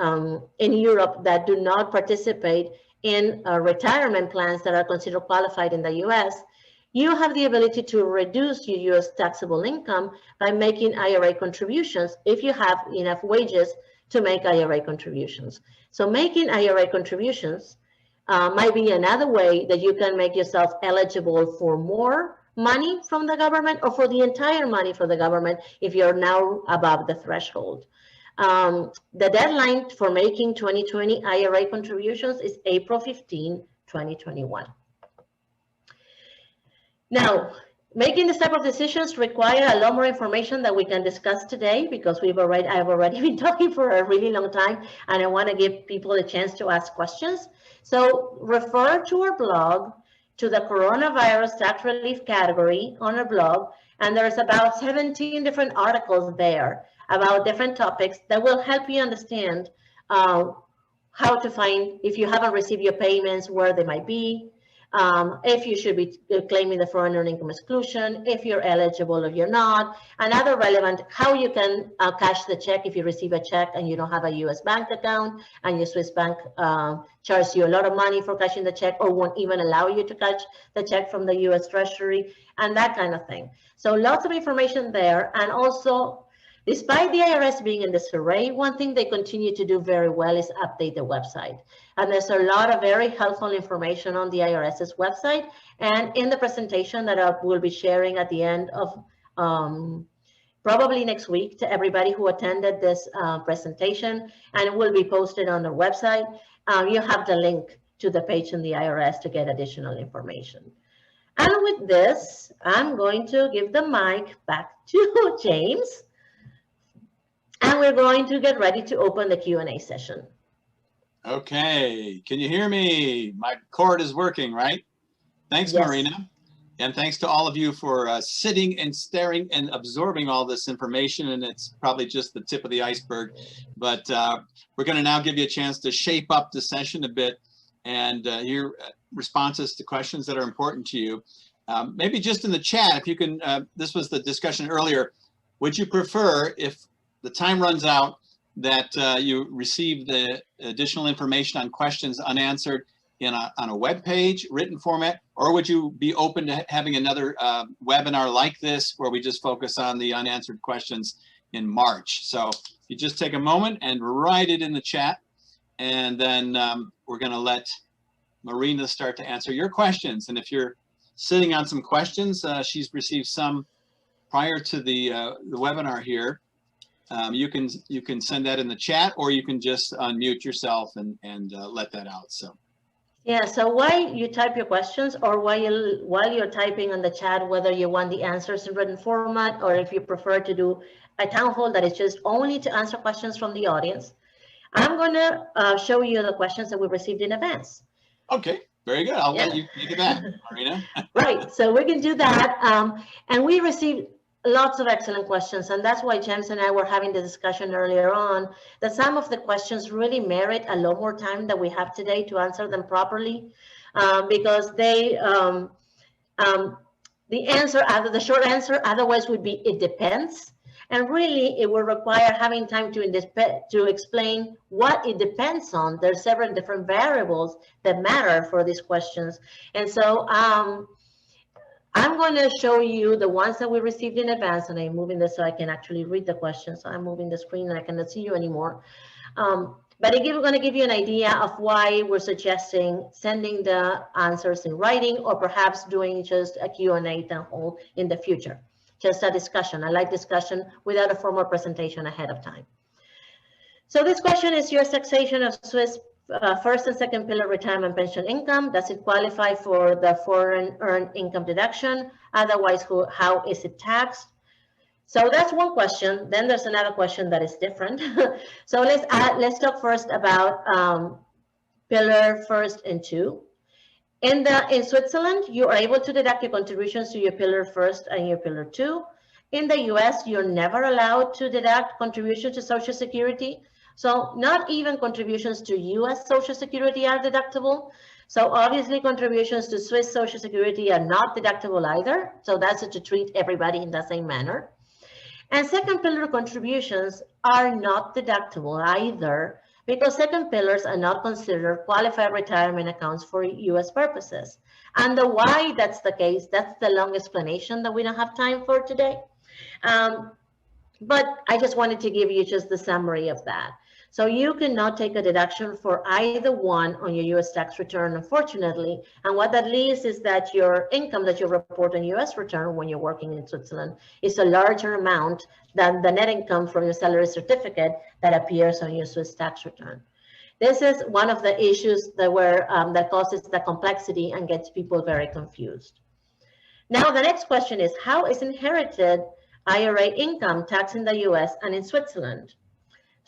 Europe that do not participate in retirement plans that are considered qualified in the US, you have the ability to reduce your US taxable income by making IRA contributions if you have enough wages to make IRA contributions. So making IRA contributions might be another way that you can make yourself eligible for more money from the government, or for the entire money from the government if you're now above the threshold. The deadline for making 2020 IRA contributions is April 15, 2021. Now, making this type of decisions require a lot more information that we can discuss today, because I've already been talking for a really long time, and I want to give people a chance to ask questions. So refer to our blog, to the coronavirus tax relief category on our blog, and there's about 17 different articles there about different topics that will help you understand how to find, if you haven't received your payments, where they might be, if you should be claiming the foreign earned income exclusion, if you're eligible or you're not, and other relevant, how you can cash the check if you receive a check and you don't have a US bank account and your Swiss bank charges you a lot of money for cashing the check, or won't even allow you to cash the check from the US Treasury, and that kind of thing. So lots of information there. And also, despite the IRS being in disarray, one thing they continue to do very well is update the website. And there's a lot of very helpful information on the IRS's website, and in the presentation that I will be sharing at the end of probably next week to everybody who attended this presentation, and it will be posted on their website. You have the link to the page in the IRS to get additional information. And with this, I'm going to give the mic back to James. And we're going to get ready to open the Q&A session. Okay, can you hear me? My cord is working, right? Thanks, Yes. Marina. And thanks to all of you for sitting and staring and absorbing all this information. And it's probably just the tip of the iceberg. But we're going to now give you a chance to shape up the session a bit and hear responses to questions that are important to you. Maybe just in the chat, if you can, this was the discussion earlier. Would you prefer, if the time runs out, that you receive the additional information on questions unanswered on a web page, written format, or would you be open to having another webinar like this where we just focus on the unanswered questions in March? So you just take a moment and write it in the chat, and then we're going to let Marina start to answer your questions. And if you're sitting on some questions, she's received some prior to the webinar here. You can send that in the chat, or you can just unmute yourself and let that out. So yeah, so while you type your questions, or while you're typing on the chat, whether you want the answers in written format, or if you prefer to do a town hall that is just only to answer questions from the audience, I'm going to show you the questions that we received in advance. Okay, very good. I'll let you do that, Marina. Right, so we can do that. And we received lots of excellent questions, and that's why James and I were having the discussion earlier on that some of the questions really merit a lot more time than we have today to answer them properly, because they the short answer otherwise would be it depends, and really it will require having time to explain what it depends on. There's several different variables that matter for these questions, and so I'm going to show you the ones that we received in advance, and I'm moving this so I can actually read the questions. So I'm moving the screen and I cannot see you anymore. But I'm going to give you an idea of why we're suggesting sending the answers in writing, or perhaps doing just a Q&A town hall in the future. Just a discussion. I like discussion without a formal presentation ahead of time. So this question is US taxation of Swiss first and second pillar retirement pension income. Does it qualify for the foreign earned income deduction? Otherwise, how is it taxed? So that's one question. Then there's another question that is different. So let's talk first about pillar first and two. In Switzerland, you are able to deduct your contributions to your pillar first and your pillar two. In the US, you're never allowed to deduct contributions to Social Security. So not even contributions to US Social Security are deductible. So obviously contributions to Swiss Social Security are not deductible either. So that's to treat everybody in the same manner. And second pillar contributions are not deductible either, because second pillars are not considered qualified retirement accounts for US purposes. And the why that's the case, that's the long explanation that we don't have time for today. But I just wanted to give you just the summary of that. So you cannot take a deduction for either one on your US tax return, unfortunately. And what that leaves is that your income that you report on US return when you're working in Switzerland is a larger amount than the net income from your salary certificate that appears on your Swiss tax return. This is one of the issues that causes the complexity and gets people very confused. Now, the next question is, how is inherited IRA income taxed in the US and in Switzerland?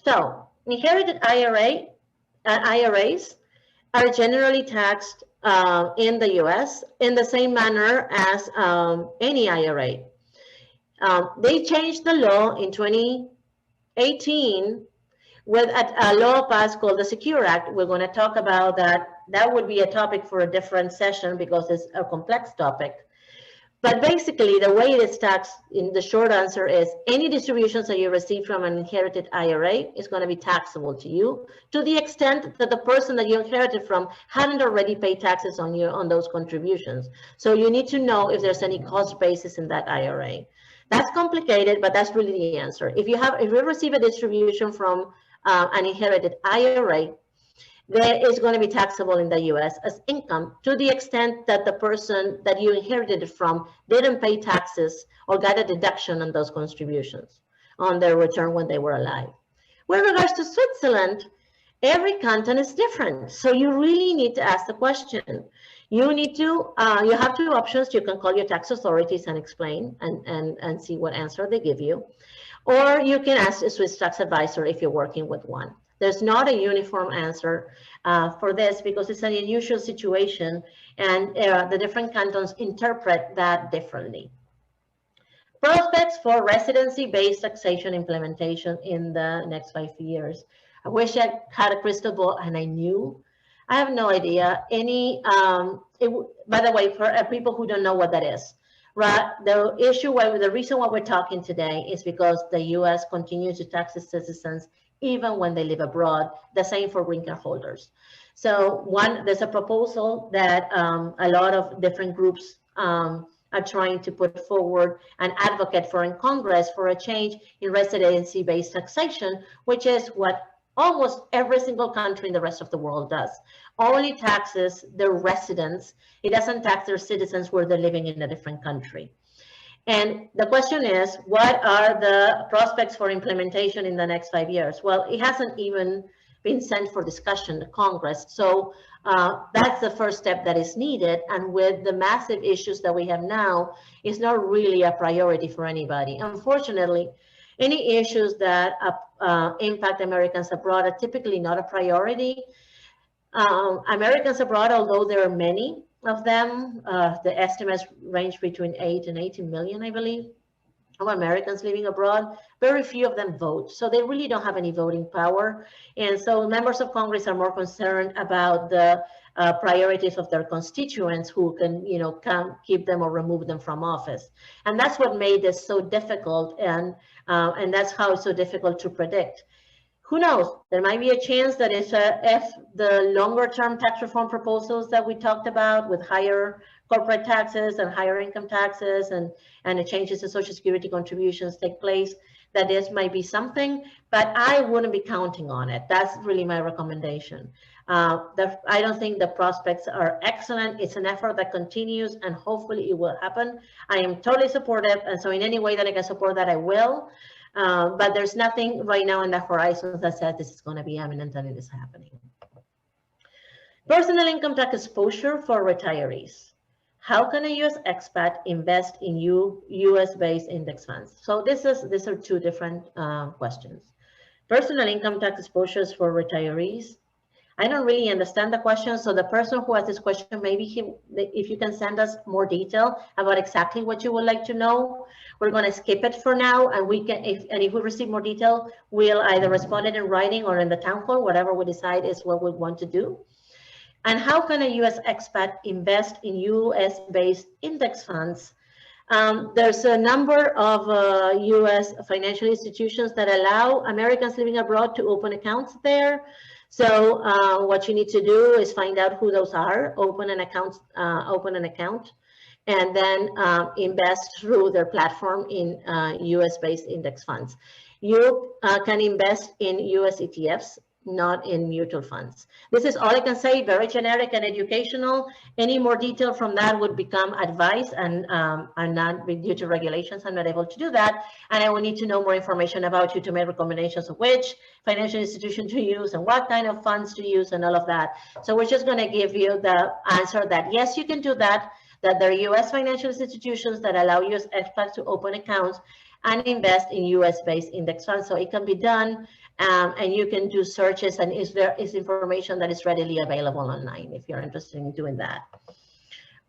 So, inherited IRAs are generally taxed in the US in the same manner as any IRA. They changed the law in 2018 with a law passed called the Secure Act. We're going to talk about that. That would be a topic for a different session because it's a complex topic. But basically, the way it is taxed, in the short answer is, any distributions that you receive from an inherited IRA is going to be taxable to you, to the extent that the person that you inherited from hadn't already paid taxes on those contributions. So you need to know if there's any cost basis in that IRA. That's complicated, but that's really the answer. If you receive a distribution from an inherited IRA, that is going to be taxable in the US as income, to the extent that the person that you inherited it from didn't pay taxes or got a deduction on those contributions on their return when they were alive. With regards to Switzerland, every canton is different. So you really need to ask the question. You need to, you have two options. You can call your tax authorities and explain and see what answer they give you. Or you can ask a Swiss tax advisor if you're working with one. There's not a uniform answer for this because it's an unusual situation, and the different cantons interpret that differently. Prospects for residency-based taxation implementation in the next 5 years. I wish I had a crystal ball and I knew. I have no idea. By the way, for people who don't know what that is, right? The reason why we're talking today is because the U.S. continues to tax its citizens even when they live abroad, the same for green card holders. So there's a proposal that a lot of different groups are trying to put forward and advocate for in Congress for a change in residency-based taxation, which is what almost every single country in the rest of the world does. Only taxes their residents. It doesn't tax their citizens where they're living in a different country. And the question is, what are the prospects for implementation in the next 5 years? Well, it hasn't even been sent for discussion to Congress. So that's the first step that is needed. And with the massive issues that we have now, it's not really a priority for anybody. Unfortunately, any issues that impact Americans abroad are typically not a priority. Americans abroad, although there are many of them, the estimates range between 8 and 18 million, I believe, of Americans living abroad. Very few of them vote, so they really don't have any voting power. And so members of Congress are more concerned about the priorities of their constituents who can keep them or remove them from office. And that's what made this so difficult, and that's how it's so difficult to predict. Who knows? There might be a chance that if the longer term tax reform proposals that we talked about with higher corporate taxes and higher income taxes and the changes to Social Security contributions take place, that this might be something, but I wouldn't be counting on it. That's really my recommendation. I don't think the prospects are excellent. It's an effort that continues, and hopefully it will happen. I am totally supportive, and so in any way that I can support that, I will. But there's nothing right now in the horizon that says this is going to be imminent and it is happening. Personal income tax exposure for retirees. How can a U.S. expat invest in U.S.-based index funds? So these are two different questions. Personal income tax exposures for retirees. I don't really understand the question. So the person who has this question, maybe if you can send us more detail about exactly what you would like to know. We're going to skip it for now, and we can, if we receive more detail, we'll either respond it in writing or in the town hall, whatever we decide is what we want to do. And how can a U.S. expat invest in U.S.-based index funds? There's a number of U.S. financial institutions that allow Americans living abroad to open accounts there. So what you need to do is find out who those are, open an account, and then invest through their platform in U.S.-based index funds. You can invest in U.S. ETFs, not in mutual funds. This is all I can say, very generic and educational. Any more detail from that would become advice, and I'm not, due to regulations, I'm not able to do that. And I will need to know more information about you to make recommendations of which financial institution to use and what kind of funds to use and all of that. So we're just going to give you the answer that yes, you can do that, that there are U.S. financial institutions that allow U.S. expats to open accounts and invest in U.S.-based index funds. So it can be done. And you can do searches, and there is information that is readily available online if you're interested in doing that.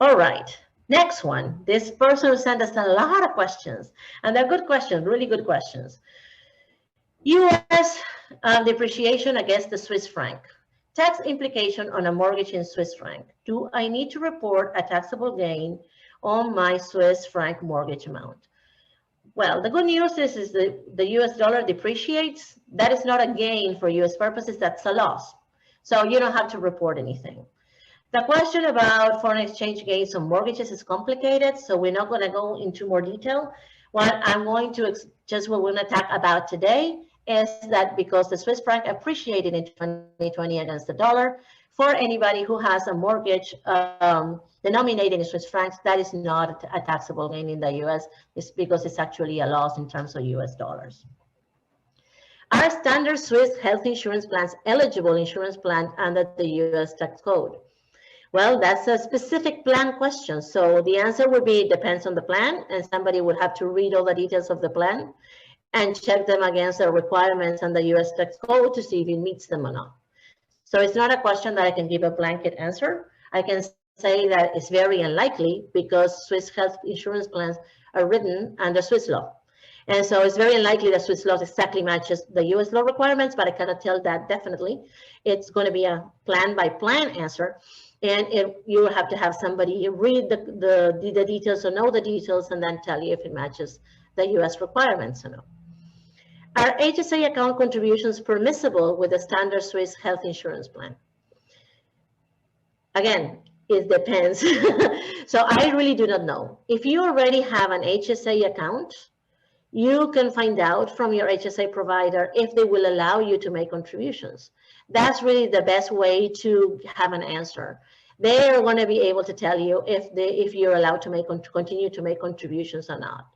All right, next one. This person sent us a lot of questions, and they're good questions, really good questions. U.S. depreciation against the Swiss franc. Tax implication on a mortgage in Swiss franc. Do I need to report a taxable gain on my Swiss franc mortgage amount? Well, the good news is the US dollar depreciates. That is not a gain for US purposes, that's a loss. So you don't have to report anything. The question about foreign exchange gains on mortgages is complicated, so we're not going to go into more detail. What I'm going to, just what we're going to talk about today is that because the Swiss franc appreciated in 2020 against the dollar, for anybody who has a mortgage denominated in Swiss francs, that is not a taxable gain in the US. It's because it's actually a loss in terms of US dollars. Are standard Swiss health insurance plans eligible insurance plan under the US tax code? Well, that's a specific plan question. So the answer would be, it depends on the plan, and somebody would have to read all the details of the plan and check them against the requirements on the US tax code to see if it meets them or not. So it's not a question that I can give a blanket answer. I can say that it's very unlikely because Swiss health insurance plans are written under Swiss law. And so it's very unlikely that Swiss law exactly matches the US law requirements, but I cannot tell that definitely. It's going to be a plan by plan answer. And you will have to have somebody read the details or know the details and then tell you if it matches the US requirements or not. Are HSA account contributions permissible with a standard Swiss health insurance plan? Again, it depends. So I really do not know. If you already have an HSA account, you can find out from your HSA provider if they will allow you to make contributions. That's really the best way to have an answer. They're going to be able to tell you if you're allowed to continue to make contributions or not.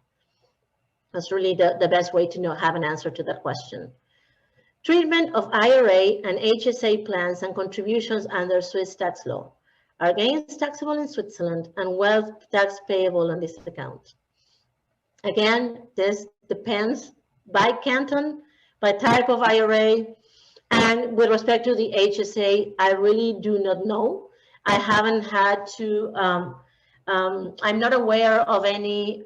That's really the best way to have an answer to that question. Treatment of IRA and HSA plans and contributions under Swiss tax law. Are gains taxable in Switzerland and wealth tax payable on this account? Again, this depends by canton, by type of IRA, and with respect to the HSA, I really do not know. I haven't had to, I'm not aware of any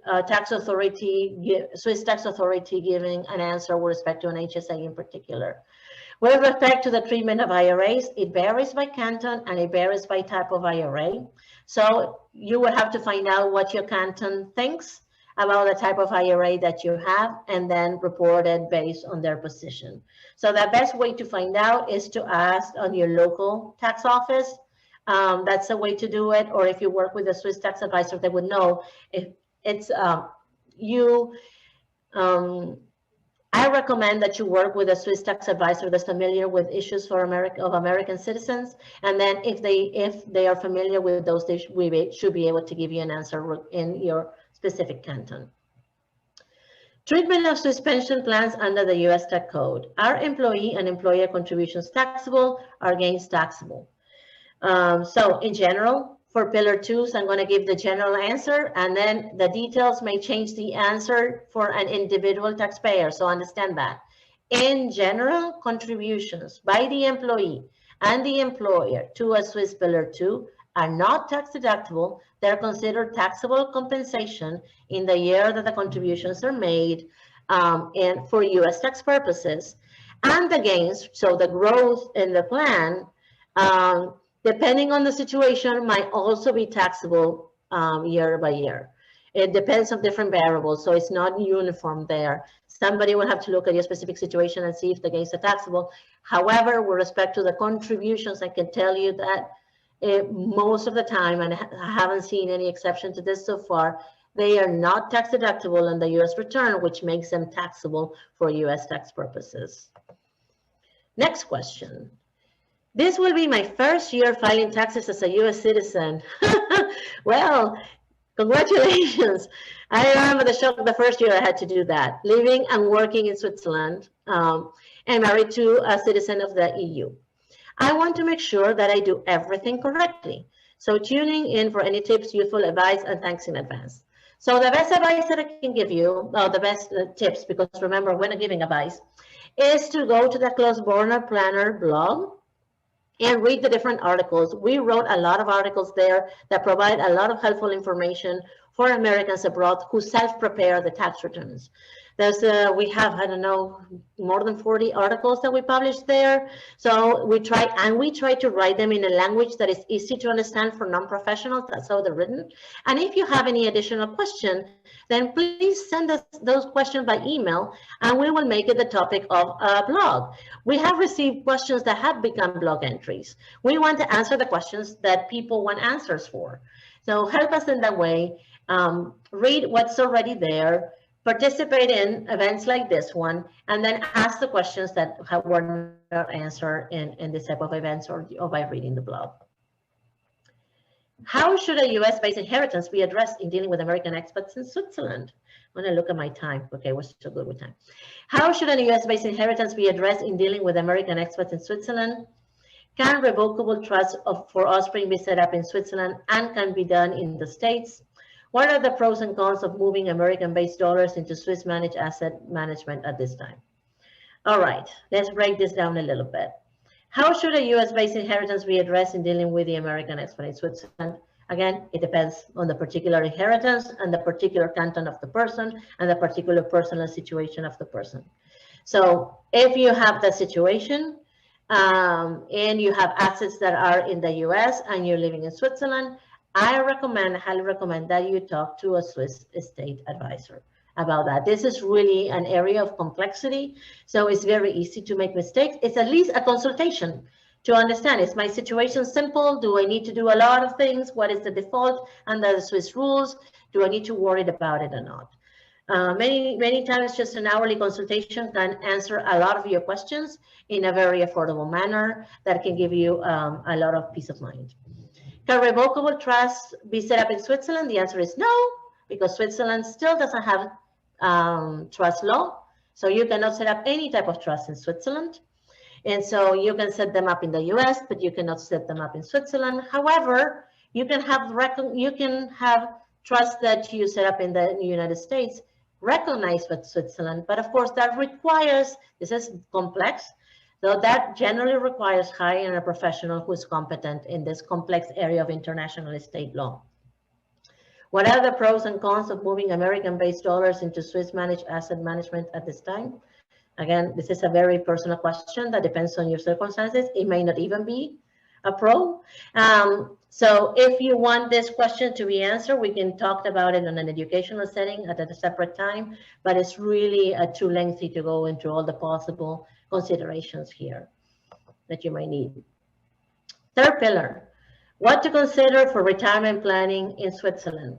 Swiss tax authority giving an answer with respect to an HSA in particular. With respect to the treatment of IRAs, it varies by canton and it varies by type of IRA. So you will have to find out what your canton thinks about the type of IRA that you have and then report it based on their position. So the best way to find out is to ask on your local tax office. That's a way to do it. Or if you work with a Swiss tax advisor, they would know if it's I recommend that you work with a Swiss tax advisor that's familiar with issues for American citizens. And then if they are familiar with those, we should be able to give you an answer in your specific canton. Treatment of Swiss pension plans under the U.S. tax code. Are employee and employer contributions taxable? Are gains taxable? So in general, for Pillar 2s, I'm going to give the general answer, and then the details may change the answer for an individual taxpayer. So understand that. In general, contributions by the employee and the employer to a Swiss Pillar 2 are not tax deductible. They're considered taxable compensation in the year that the contributions are made and for U.S. tax purposes. And the gains, so the growth in the plan, depending on the situation, might also be taxable year by year. It depends on different variables, so it's not uniform there. Somebody will have to look at your specific situation and see if the gains are taxable. However, with respect to the contributions, I can tell you that most of the time, and I haven't seen any exception to this so far, they are not tax deductible on the U.S. return, which makes them taxable for U.S. tax purposes. Next question. This will be my first year filing taxes as a U.S. citizen. Well, congratulations. I remember the shock the first year I had to do that, living and working in Switzerland and married to a citizen of the EU. I want to make sure that I do everything correctly. So tuning in for any tips, useful advice, and thanks in advance. So the best advice that I can give you, the best tips, because remember, when I'm giving advice, is to go to the Crossborder Planner blog and read the different articles. We wrote a lot of articles there that provide a lot of helpful information for Americans abroad who self-prepare the tax returns. We have, I don't know, more than 40 articles that we published there. So we try to write them in a language that is easy to understand for non-professionals. That's how they're written. And if you have any additional question, then please send us those questions by email and we will make it the topic of a blog. We have received questions that have become blog entries. We want to answer the questions that people want answers for. So help us in that way. Read what's already there, participate in events like this one, and then ask the questions that were not answered in this type of events or by reading the blog. How should a US-based inheritance be addressed in dealing with American expats in Switzerland? I'm going to look at my time. Okay, we're still good with time. How should a US-based inheritance be addressed in dealing with American expats in Switzerland? Can revocable trusts for offspring be set up in Switzerland and can be done in the States? What are the pros and cons of moving American-based dollars into Swiss managed asset management at this time? All right, let's break this down a little bit. How should a US-based inheritance be addressed in dealing with the American expat in Switzerland? Again, it depends on the particular inheritance and the particular canton of the person and the particular personal situation of the person. So if you have the situation and you have assets that are in the US and you're living in Switzerland, I highly recommend that you talk to a Swiss estate advisor about that. This is really an area of complexity, so it's very easy to make mistakes. It's at least a consultation to understand, is my situation simple? Do I need to do a lot of things? What is the default under the Swiss rules? Do I need to worry about it or not? Many times just an hourly consultation can answer a lot of your questions in a very affordable manner that can give you a lot of peace of mind. Can revocable trusts be set up in Switzerland? The answer is no, because Switzerland still doesn't have trust law. So you cannot set up any type of trust in Switzerland. And so you can set them up in the US, but you cannot set them up in Switzerland. However, you can have trusts that you set up in the United States recognized with Switzerland. But of course, that requires, this is complex, so that generally requires hiring a professional who is competent in this complex area of international estate law. What are the pros and cons of moving American-based dollars into Swiss managed asset management at this time? Again, this is a very personal question that depends on your circumstances. It may not even be a pro. So if you want this question to be answered, we can talk about it in an educational setting at a separate time, but it's really too lengthy to go into all the possible considerations here that you might need. Third pillar, what to consider for retirement planning in Switzerland.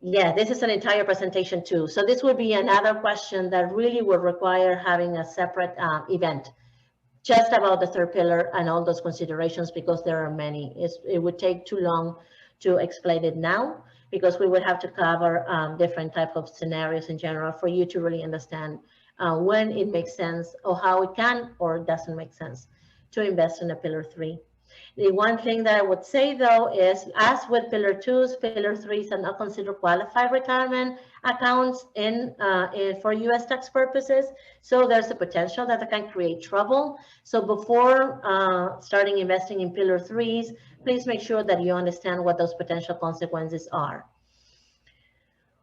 Yeah, this is an entire presentation too. So this would be another question that really would require having a separate event just about the third pillar and all those considerations, because there are many. It would take too long to explain it now, because we would have to cover different type of scenarios in general for you to really understand when it makes sense or how it can or doesn't make sense to invest in a pillar 3. The one thing that I would say though is, as with pillar 2s, pillar 3s are not considered qualified retirement accounts for US tax purposes. So there's a potential that they can create trouble. So before starting investing in pillar 3s, please make sure that you understand what those potential consequences are.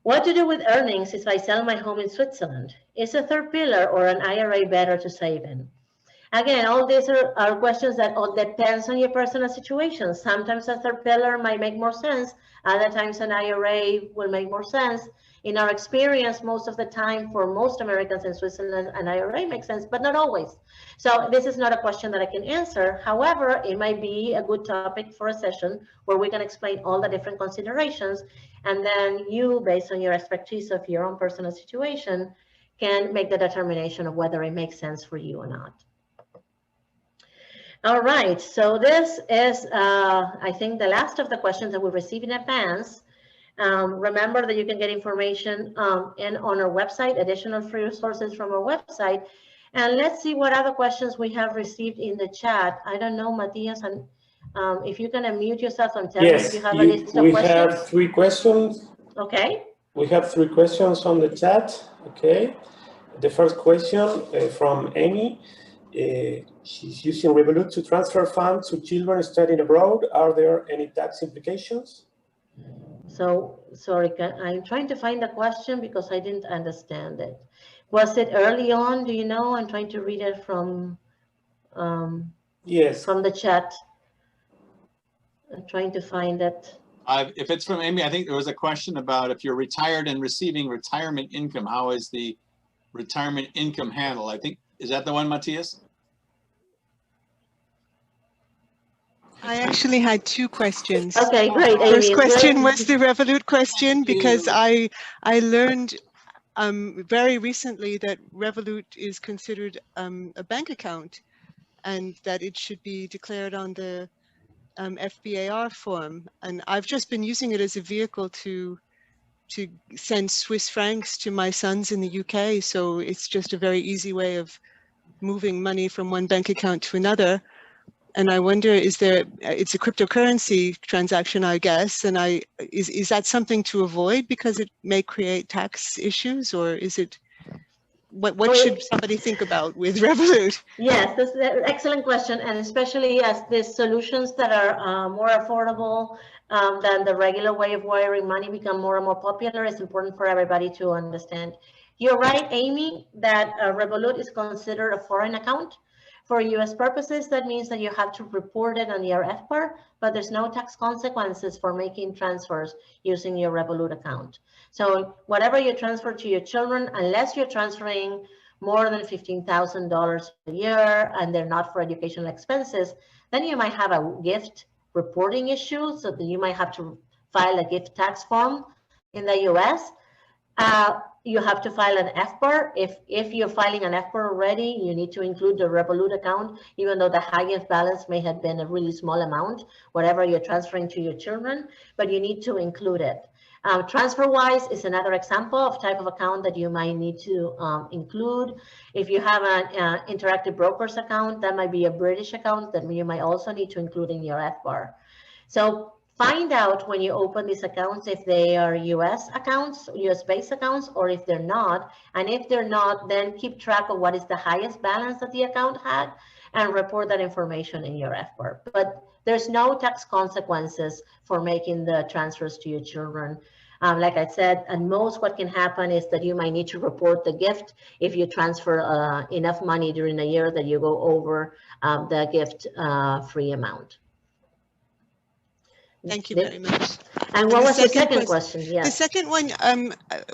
What to do with earnings if I sell my home in Switzerland? Is a third pillar or an IRA better to save in? Again, all these are questions that all depends on your personal situation. Sometimes a third pillar might make more sense. Other times an IRA will make more sense. In our experience, most of the time for most Americans in Switzerland, an IRA makes sense, but not always. So this is not a question that I can answer. However, it might be a good topic for a session where we can explain all the different considerations. And then you, based on your expertise of your own personal situation, can make the determination of whether it makes sense for you or not. All right, so this is, I think, the last of the questions that we received in advance. Remember that you can get information on our website, additional free resources from our website. And let's see what other questions we have received in the chat. I don't know, Matthias, and if you can unmute yourself and tell me if you have a list of questions. We have 3 questions. Okay. We have 3 questions on the chat. Okay. The first question from Amy. She's using Revolut to transfer funds to children studying abroad. Are there any tax implications? So, sorry, I'm trying to find the question because I didn't understand it. Was it early on? Do you know? I'm trying to read it from yes, from the chat. I'm trying to find it. If it's from Amy, I think there was a question about if you're retired and receiving retirement income, how is the retirement income handled? I think, is that the one, Matthias? I actually had 2 questions. Okay, great. First question was the Revolut question, because I learned very recently that Revolut is considered a bank account, and that it should be declared on the FBAR form. And I've just been using it as a vehicle to send Swiss francs to my sons in the UK. So it's just a very easy way of moving money from one bank account to another. And I wonder, it's a cryptocurrency transaction, I guess, and is that something to avoid because it may create tax issues, or is it, what should somebody think about with Revolut? Yes, that's an excellent question, and especially as the solutions that are more affordable than the regular way of wiring money become more and more popular, it's important for everybody to understand. You're right, Amy, that Revolut is considered a foreign account. For US purposes, that means that you have to report it on your FBAR, but there's no tax consequences for making transfers using your Revolut account. So whatever you transfer to your children, unless you're transferring more than $15,000 a year and they're not for educational expenses, then you might have a gift reporting issue, so that you might have to file a gift tax form in the US. You have to file an FBAR. If you're filing an FBAR already, you need to include the Revolut account, even though the highest balance may have been a really small amount, whatever you're transferring to your children, but you need to include it. TransferWise is another example of type of account that you might need to include. If you have an Interactive Brokers account, that might be a British account that you might also need to include in your FBAR. So find out when you open these accounts if they are US accounts, US-based accounts, or if they're not. And if they're not, then keep track of what is the highest balance that the account had and report that information in your FBAR. But there's no tax consequences for making the transfers to your children. Like I said, at most what can happen is that you might need to report the gift if you transfer enough money during a year that you go over the gift free amount. Thank you very much. And what was the second question? Yes. The second one,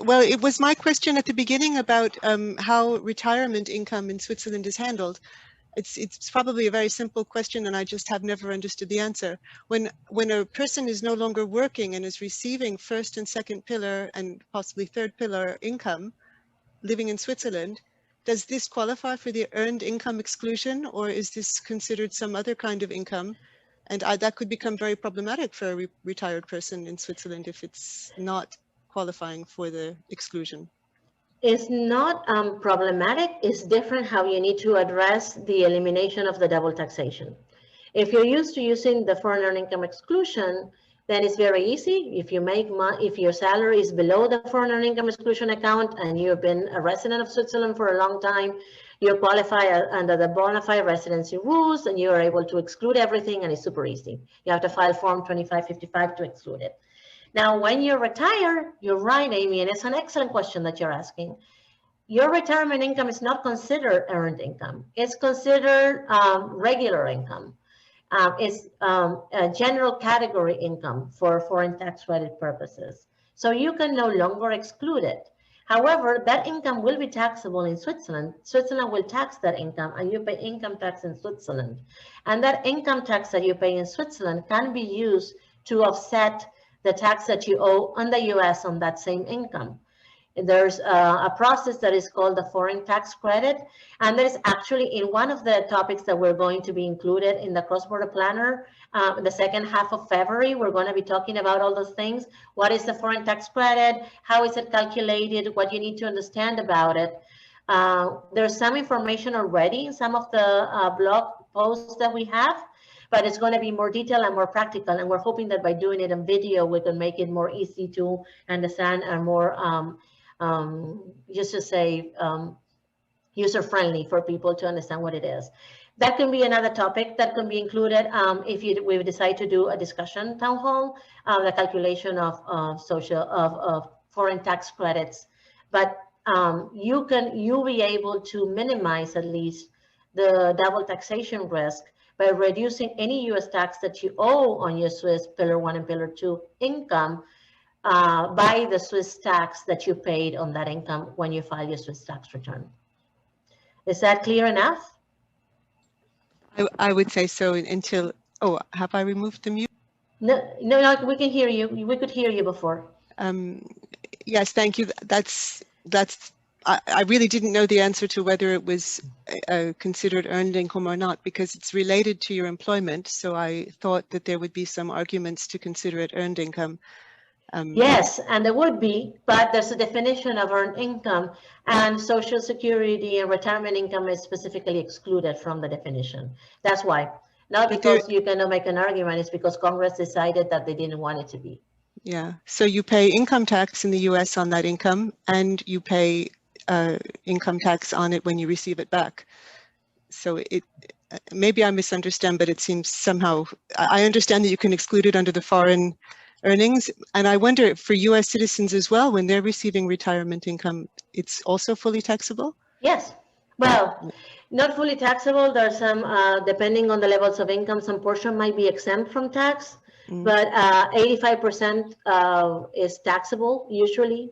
well, it was my question at the beginning about how retirement income in Switzerland is handled. it's probably a very simple question, and I just have never understood the answer. When a person is no longer working and is receiving first and second pillar and possibly third pillar income, living in Switzerland, does this qualify for the earned income exclusion, or is this considered some other kind of income? And that could become very problematic for a retired person in Switzerland if it's not qualifying for the exclusion. It's not problematic. It's different how you need to address the elimination of the double taxation. If you're used to using the foreign earned income exclusion, then it's very easy. If you make if your salary is below the foreign earned income exclusion account and you've been a resident of Switzerland for a long time, you qualify under the bona fide residency rules, and you are able to exclude everything, and it's super easy. You have to file Form 2555 to exclude it. Now, when you retire, you're right, Amy, and it's an excellent question that you're asking. Your retirement income is not considered earned income. It's considered regular income. It's a general category income for foreign tax credit purposes. So you can no longer exclude it. However, that income will be taxable in Switzerland. Switzerland will tax that income, and you pay income tax in Switzerland. And that income tax that you pay in Switzerland can be used to offset the tax that you owe on the US on that same income. And there's a process that is called the foreign tax credit. And that is actually in one of the topics that we're going to be included in the cross-border planner. The second half of February, we're going to be talking about all those things. What is the foreign tax credit? How is it calculated? What you need to understand about it. There's some information already in some of the blog posts that we have, but it's going to be more detailed and more practical. And we're hoping that by doing it in video, we can make it more easy to understand and more, just to say, user-friendly for people to understand what it is. That can be another topic that can be included if we decide to do a discussion town hall, the calculation of foreign tax credits. But you'll be able to minimize at least the double taxation risk by reducing any U.S. tax that you owe on your Swiss Pillar 1 and Pillar 2 income by the Swiss tax that you paid on that income when you file your Swiss tax return. Is that clear enough? I would say so until, oh, have I removed the mute? No, we can hear you. We could hear you before. Yes, thank you. I really didn't know the answer to whether it was considered earned income or not, because it's related to your employment. So I thought that there would be some arguments to consider it earned income. Yes, and there would be, but there's a definition of earned income, and Social Security and retirement income is specifically excluded from the definition. That's why. Not because you cannot make an argument, it's because Congress decided that they didn't want it to be. Yeah, so you pay income tax in the US on that income, and you pay income tax on it when you receive it back. So maybe I misunderstand, but it seems somehow, I understand that you can exclude it under the foreign earnings. And I wonder for US citizens as well, when they're receiving retirement income, it's also fully taxable? Yes. Well, not fully taxable. There's some, depending on the levels of income, some portion might be exempt from tax, but 85% is taxable usually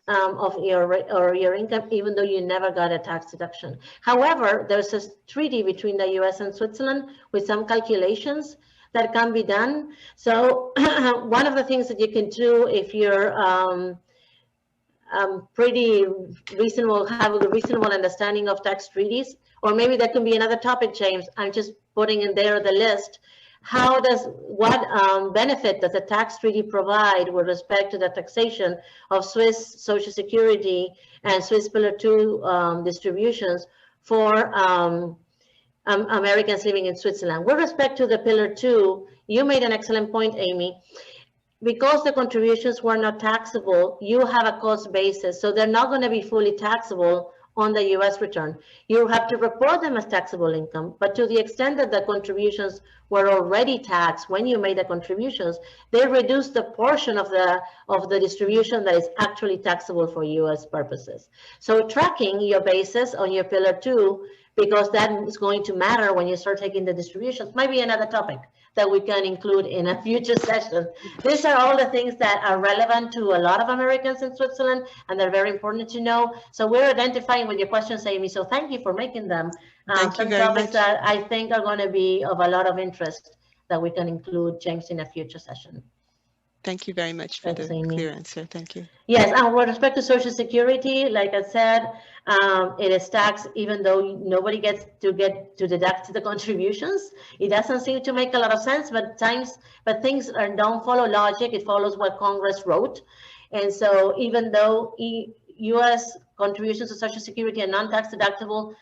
of your income, even though you never got a tax deduction. However, there's a treaty between the US and Switzerland with some calculations that can be done. So one of the things that you can do if you're pretty reasonable, have a reasonable understanding of tax treaties, or maybe that can be another topic, James. I'm just putting in there the list. What benefit does a tax treaty provide with respect to the taxation of Swiss Social Security and Swiss Pillar 2 distributions for Americans living in Switzerland? With respect to the Pillar 2, you made an excellent point, Amy. Because the contributions were not taxable, you have a cost basis, so they're not going to be fully taxable on the U.S. return. You have to report them as taxable income, but to the extent that the contributions were already taxed when you made the contributions, they reduce the portion of the distribution that is actually taxable for U.S. purposes. So tracking your basis on your Pillar 2, because that is going to matter when you start taking the distributions, might be another topic that we can include in a future session. These are all the things that are relevant to a lot of Americans in Switzerland, and they're very important to know. So we're identifying with your questions, Amy, so thank you for making them. Thank you some very topics much. that I think are going to be of a lot of interest that we can include, James, in a future session. Thank you very much for Thanks, the Amy. clear answer. Thank you. Yes, and with respect to Social Security, like I said, it is taxed even though nobody gets to deduct the contributions. It doesn't seem to make a lot of sense, but things don't follow logic. It follows what Congress wrote, and so even though U.S. contributions to Social Security are non-tax deductible,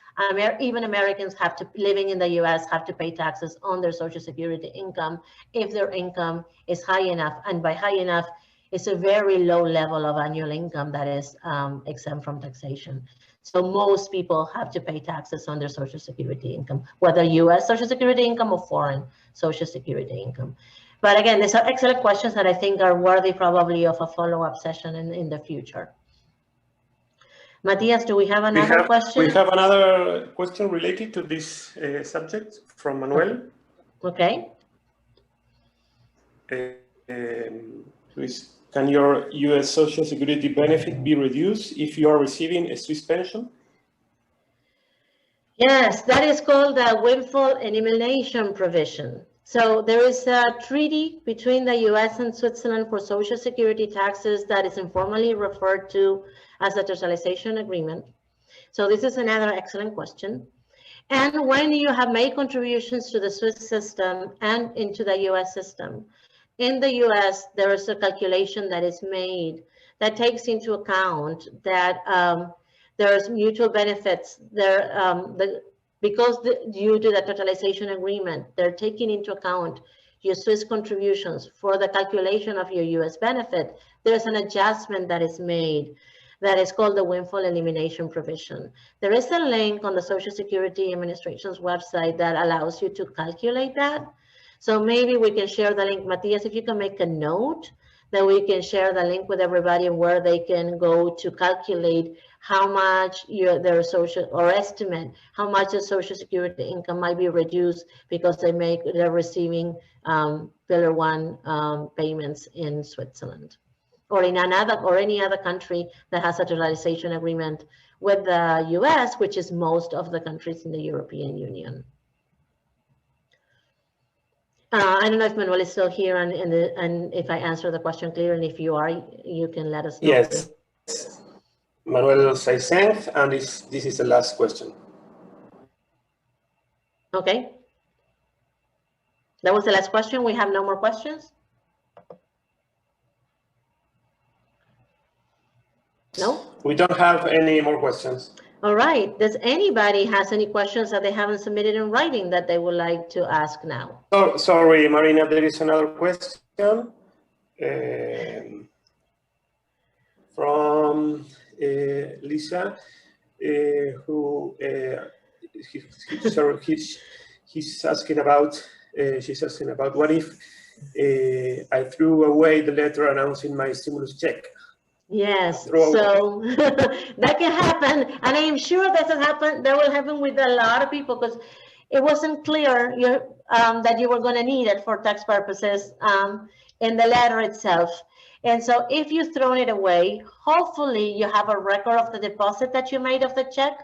even Americans living in the U.S. have to pay taxes on their Social Security income if their income is high enough, and by high enough, it's a very low level of annual income that is exempt from taxation. So most people have to pay taxes on their Social Security income, whether U.S. Social Security income or foreign Social Security income. But again, these are excellent questions that I think are worthy probably of a follow-up session in the future. Matthias, do we have another question? We have another question related to this subject from Manuel. Okay. Can your U.S. Social Security benefit be reduced if you are receiving a Swiss pension? Yes, that is called the windfall elimination provision. So there is a treaty between the U.S. and Switzerland for Social Security taxes that is informally referred to as a totalization agreement. So this is another excellent question. And when you have made contributions to the Swiss system and into the U.S. system, in the U.S., there is a calculation that is made that takes into account that there's mutual benefits there because due to the totalization agreement, they're taking into account your Swiss contributions for the calculation of your U.S. benefit. There's an adjustment that is made that is called the windfall elimination provision. There is a link on the Social Security Administration's website that allows you to calculate that. So maybe we can share the link. Matthias, if you can make a note, then we can share the link with everybody where they can go to calculate how much their social, or estimate how much the Social Security income might be reduced because they're receiving Pillar 1 payments in Switzerland or in any other country that has a totalization agreement with the US, which is most of the countries in the European Union. I don't know if Manuel is still here and if I answer the question clear, and if you are, you can let us know. Yes. Manuel Saiseng, and this is the last question. Okay. That was the last question. We have no more questions? No? We don't have any more questions. All right. Does anybody has any questions that they haven't submitted in writing that they would like to ask now? Oh, sorry, Marina, there is another question from Lisa, who she's asking about what if I threw away the letter announcing my stimulus check? Yes, so that can happen, and I am sure that will happen with a lot of people because it wasn't clear that you were going to need it for tax purposes in the letter itself. And so if you've thrown it away, hopefully you have a record of the deposit that you made of the check,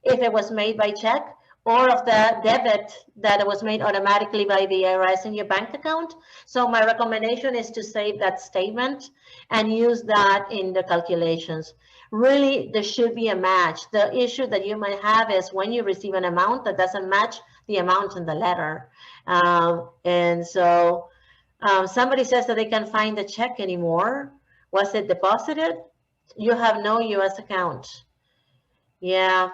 if it was made by check, or of the debit that was made automatically by the IRS in your bank account. So my recommendation is to save that statement and use that in the calculations. Really, there should be a match. The issue that you might have is when you receive an amount that doesn't match the amount in the letter. And so somebody says that they can't find the check anymore. Was it deposited? You have no US account. Yeah.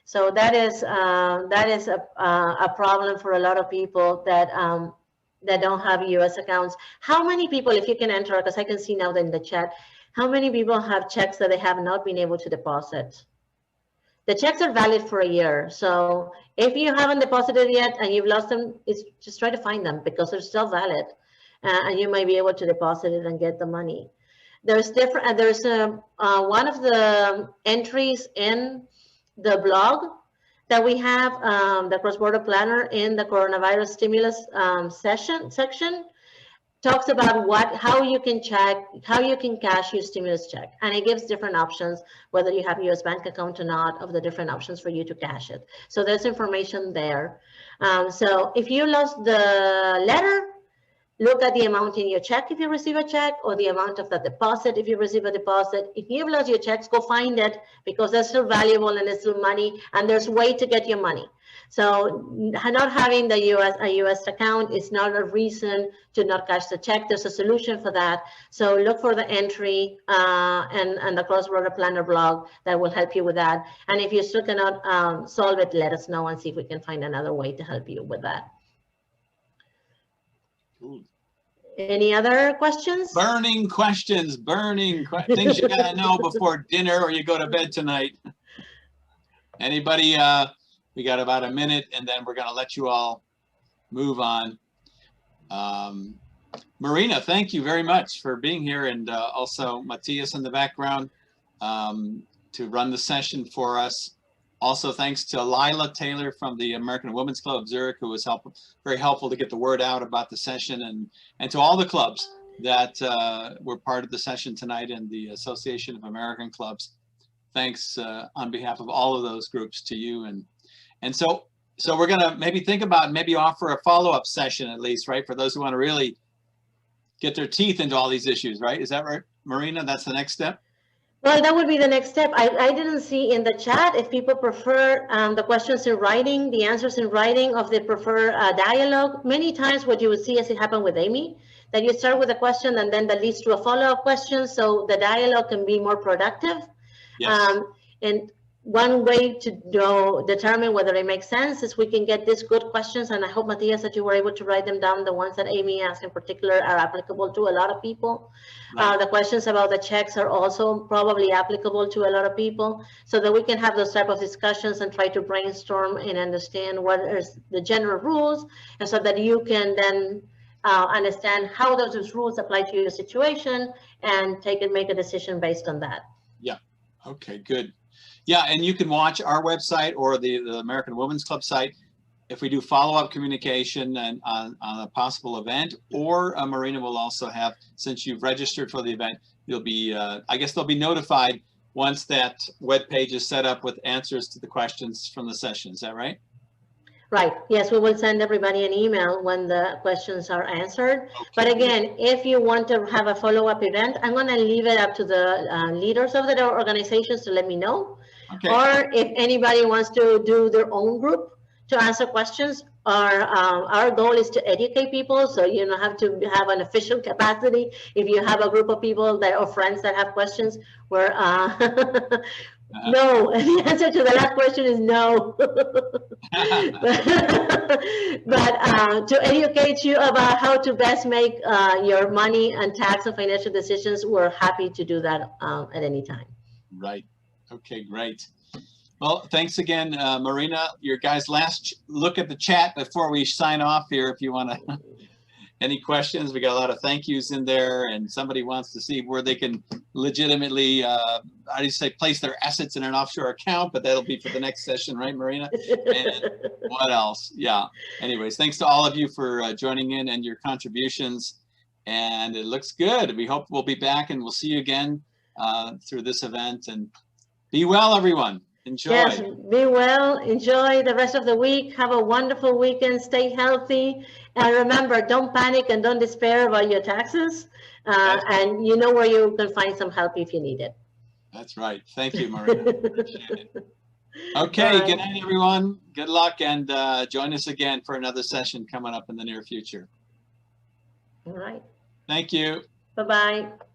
So that is a problem for a lot of people that don't have U.S. accounts. How many people, if you can enter, because I can see now in the chat, how many people have checks that they have not been able to deposit? The checks are valid for a year. So if you haven't deposited yet and you've lost them, just try to find them because they're still valid, and you might be able to deposit it and get the money. There's one of the entries in the blog that we have the cross-border planner in the coronavirus stimulus section talks about how you can check, how you can cash your stimulus check. And it gives different options, whether you have a US bank account or not, of the different options for you to cash it. So there's information there. So if you lost the letter, look at the amount in your check if you receive a check, or the amount of the deposit if you receive a deposit. If you've lost your checks, go find it, because they're still valuable and it's still money, and there's a way to get your money. So not having a US account is not a reason to not cash the check. There's a solution for that. So look for the entry and the Cross-Border Planner blog that will help you with that. And if you still cannot solve it, let us know and see if we can find another way to help you with that. Cool. Any other questions? Burning questions, things you gotta know before dinner or you go to bed tonight. Anybody? We got about a minute, and then we're gonna let you all move on. Marina, thank you very much for being here, and also Matthias in the background to run the session for us. Also, thanks to Lila Taylor from the American Women's Club of Zurich, who was very helpful to get the word out about the session, and to all the clubs that were part of the session tonight and the Association of American Clubs. Thanks on behalf of all of those groups to you. And so we're gonna maybe think about, maybe offer a follow-up session at least, right? For those who want to really get their teeth into all these issues, right? Is that right, Marina? That's the next step? Well, that would be the next step. I didn't see in the chat if people prefer the questions in writing, the answers in writing, or if they prefer dialogue. Many times what you would see, as it happened with Amy, that you start with a question and then that leads to a follow-up question, so the dialogue can be more productive. Yes. And one way to determine whether it makes sense is we can get these good questions, and I hope, Matthias, that you were able to write them down. The ones that Amy asked in particular are applicable to a lot of people. Right. The questions about the checks are also probably applicable to a lot of people, so that we can have those type of discussions and try to brainstorm and understand what is the general rules, and so that you can then understand how those rules apply to your situation and make a decision based on that. Yeah, okay, good. Yeah, and you can watch our website or the American Women's Club site if we do follow-up communication and on a possible event, or Marina will also have, since you've registered for the event, you'll be, I guess they'll be notified once that web page is set up with answers to the questions from the session. Is that right? Right. Yes, we will send everybody an email when the questions are answered. Okay. But again, if you want to have a follow-up event, I'm going to leave it up to the leaders of the organizations to let me know. Okay. Or if anybody wants to do their own group to answer questions, our goal is to educate people, so you don't have to have an official capacity. If you have a group of people that or friends that have questions, where no, the answer to the last question is no. but to educate you about how to best make your money and tax and financial decisions, we're happy to do that at any time. Right. Okay, great. Well, thanks again, Marina. Your guys' last look at the chat before we sign off here. If you want to, any questions, we got a lot of thank yous in there, and somebody wants to see where they can legitimately, how do you say, place their assets in an offshore account, but that'll be for the next session, right, Marina? And what else? Yeah. Anyways, thanks to all of you for joining in and your contributions, and it looks good. We hope we'll be back, and we'll see you again through this event. And be well, everyone. Enjoy. Yes, be well. Enjoy the rest of the week. Have a wonderful weekend. Stay healthy. And remember, don't panic and don't despair about your taxes. And you know where you can find some help if you need it. That's right. Thank you, Marina. Appreciate it. Okay, good night, everyone. Good luck, and join us again for another session coming up in the near future. All right. Thank you. Bye-bye.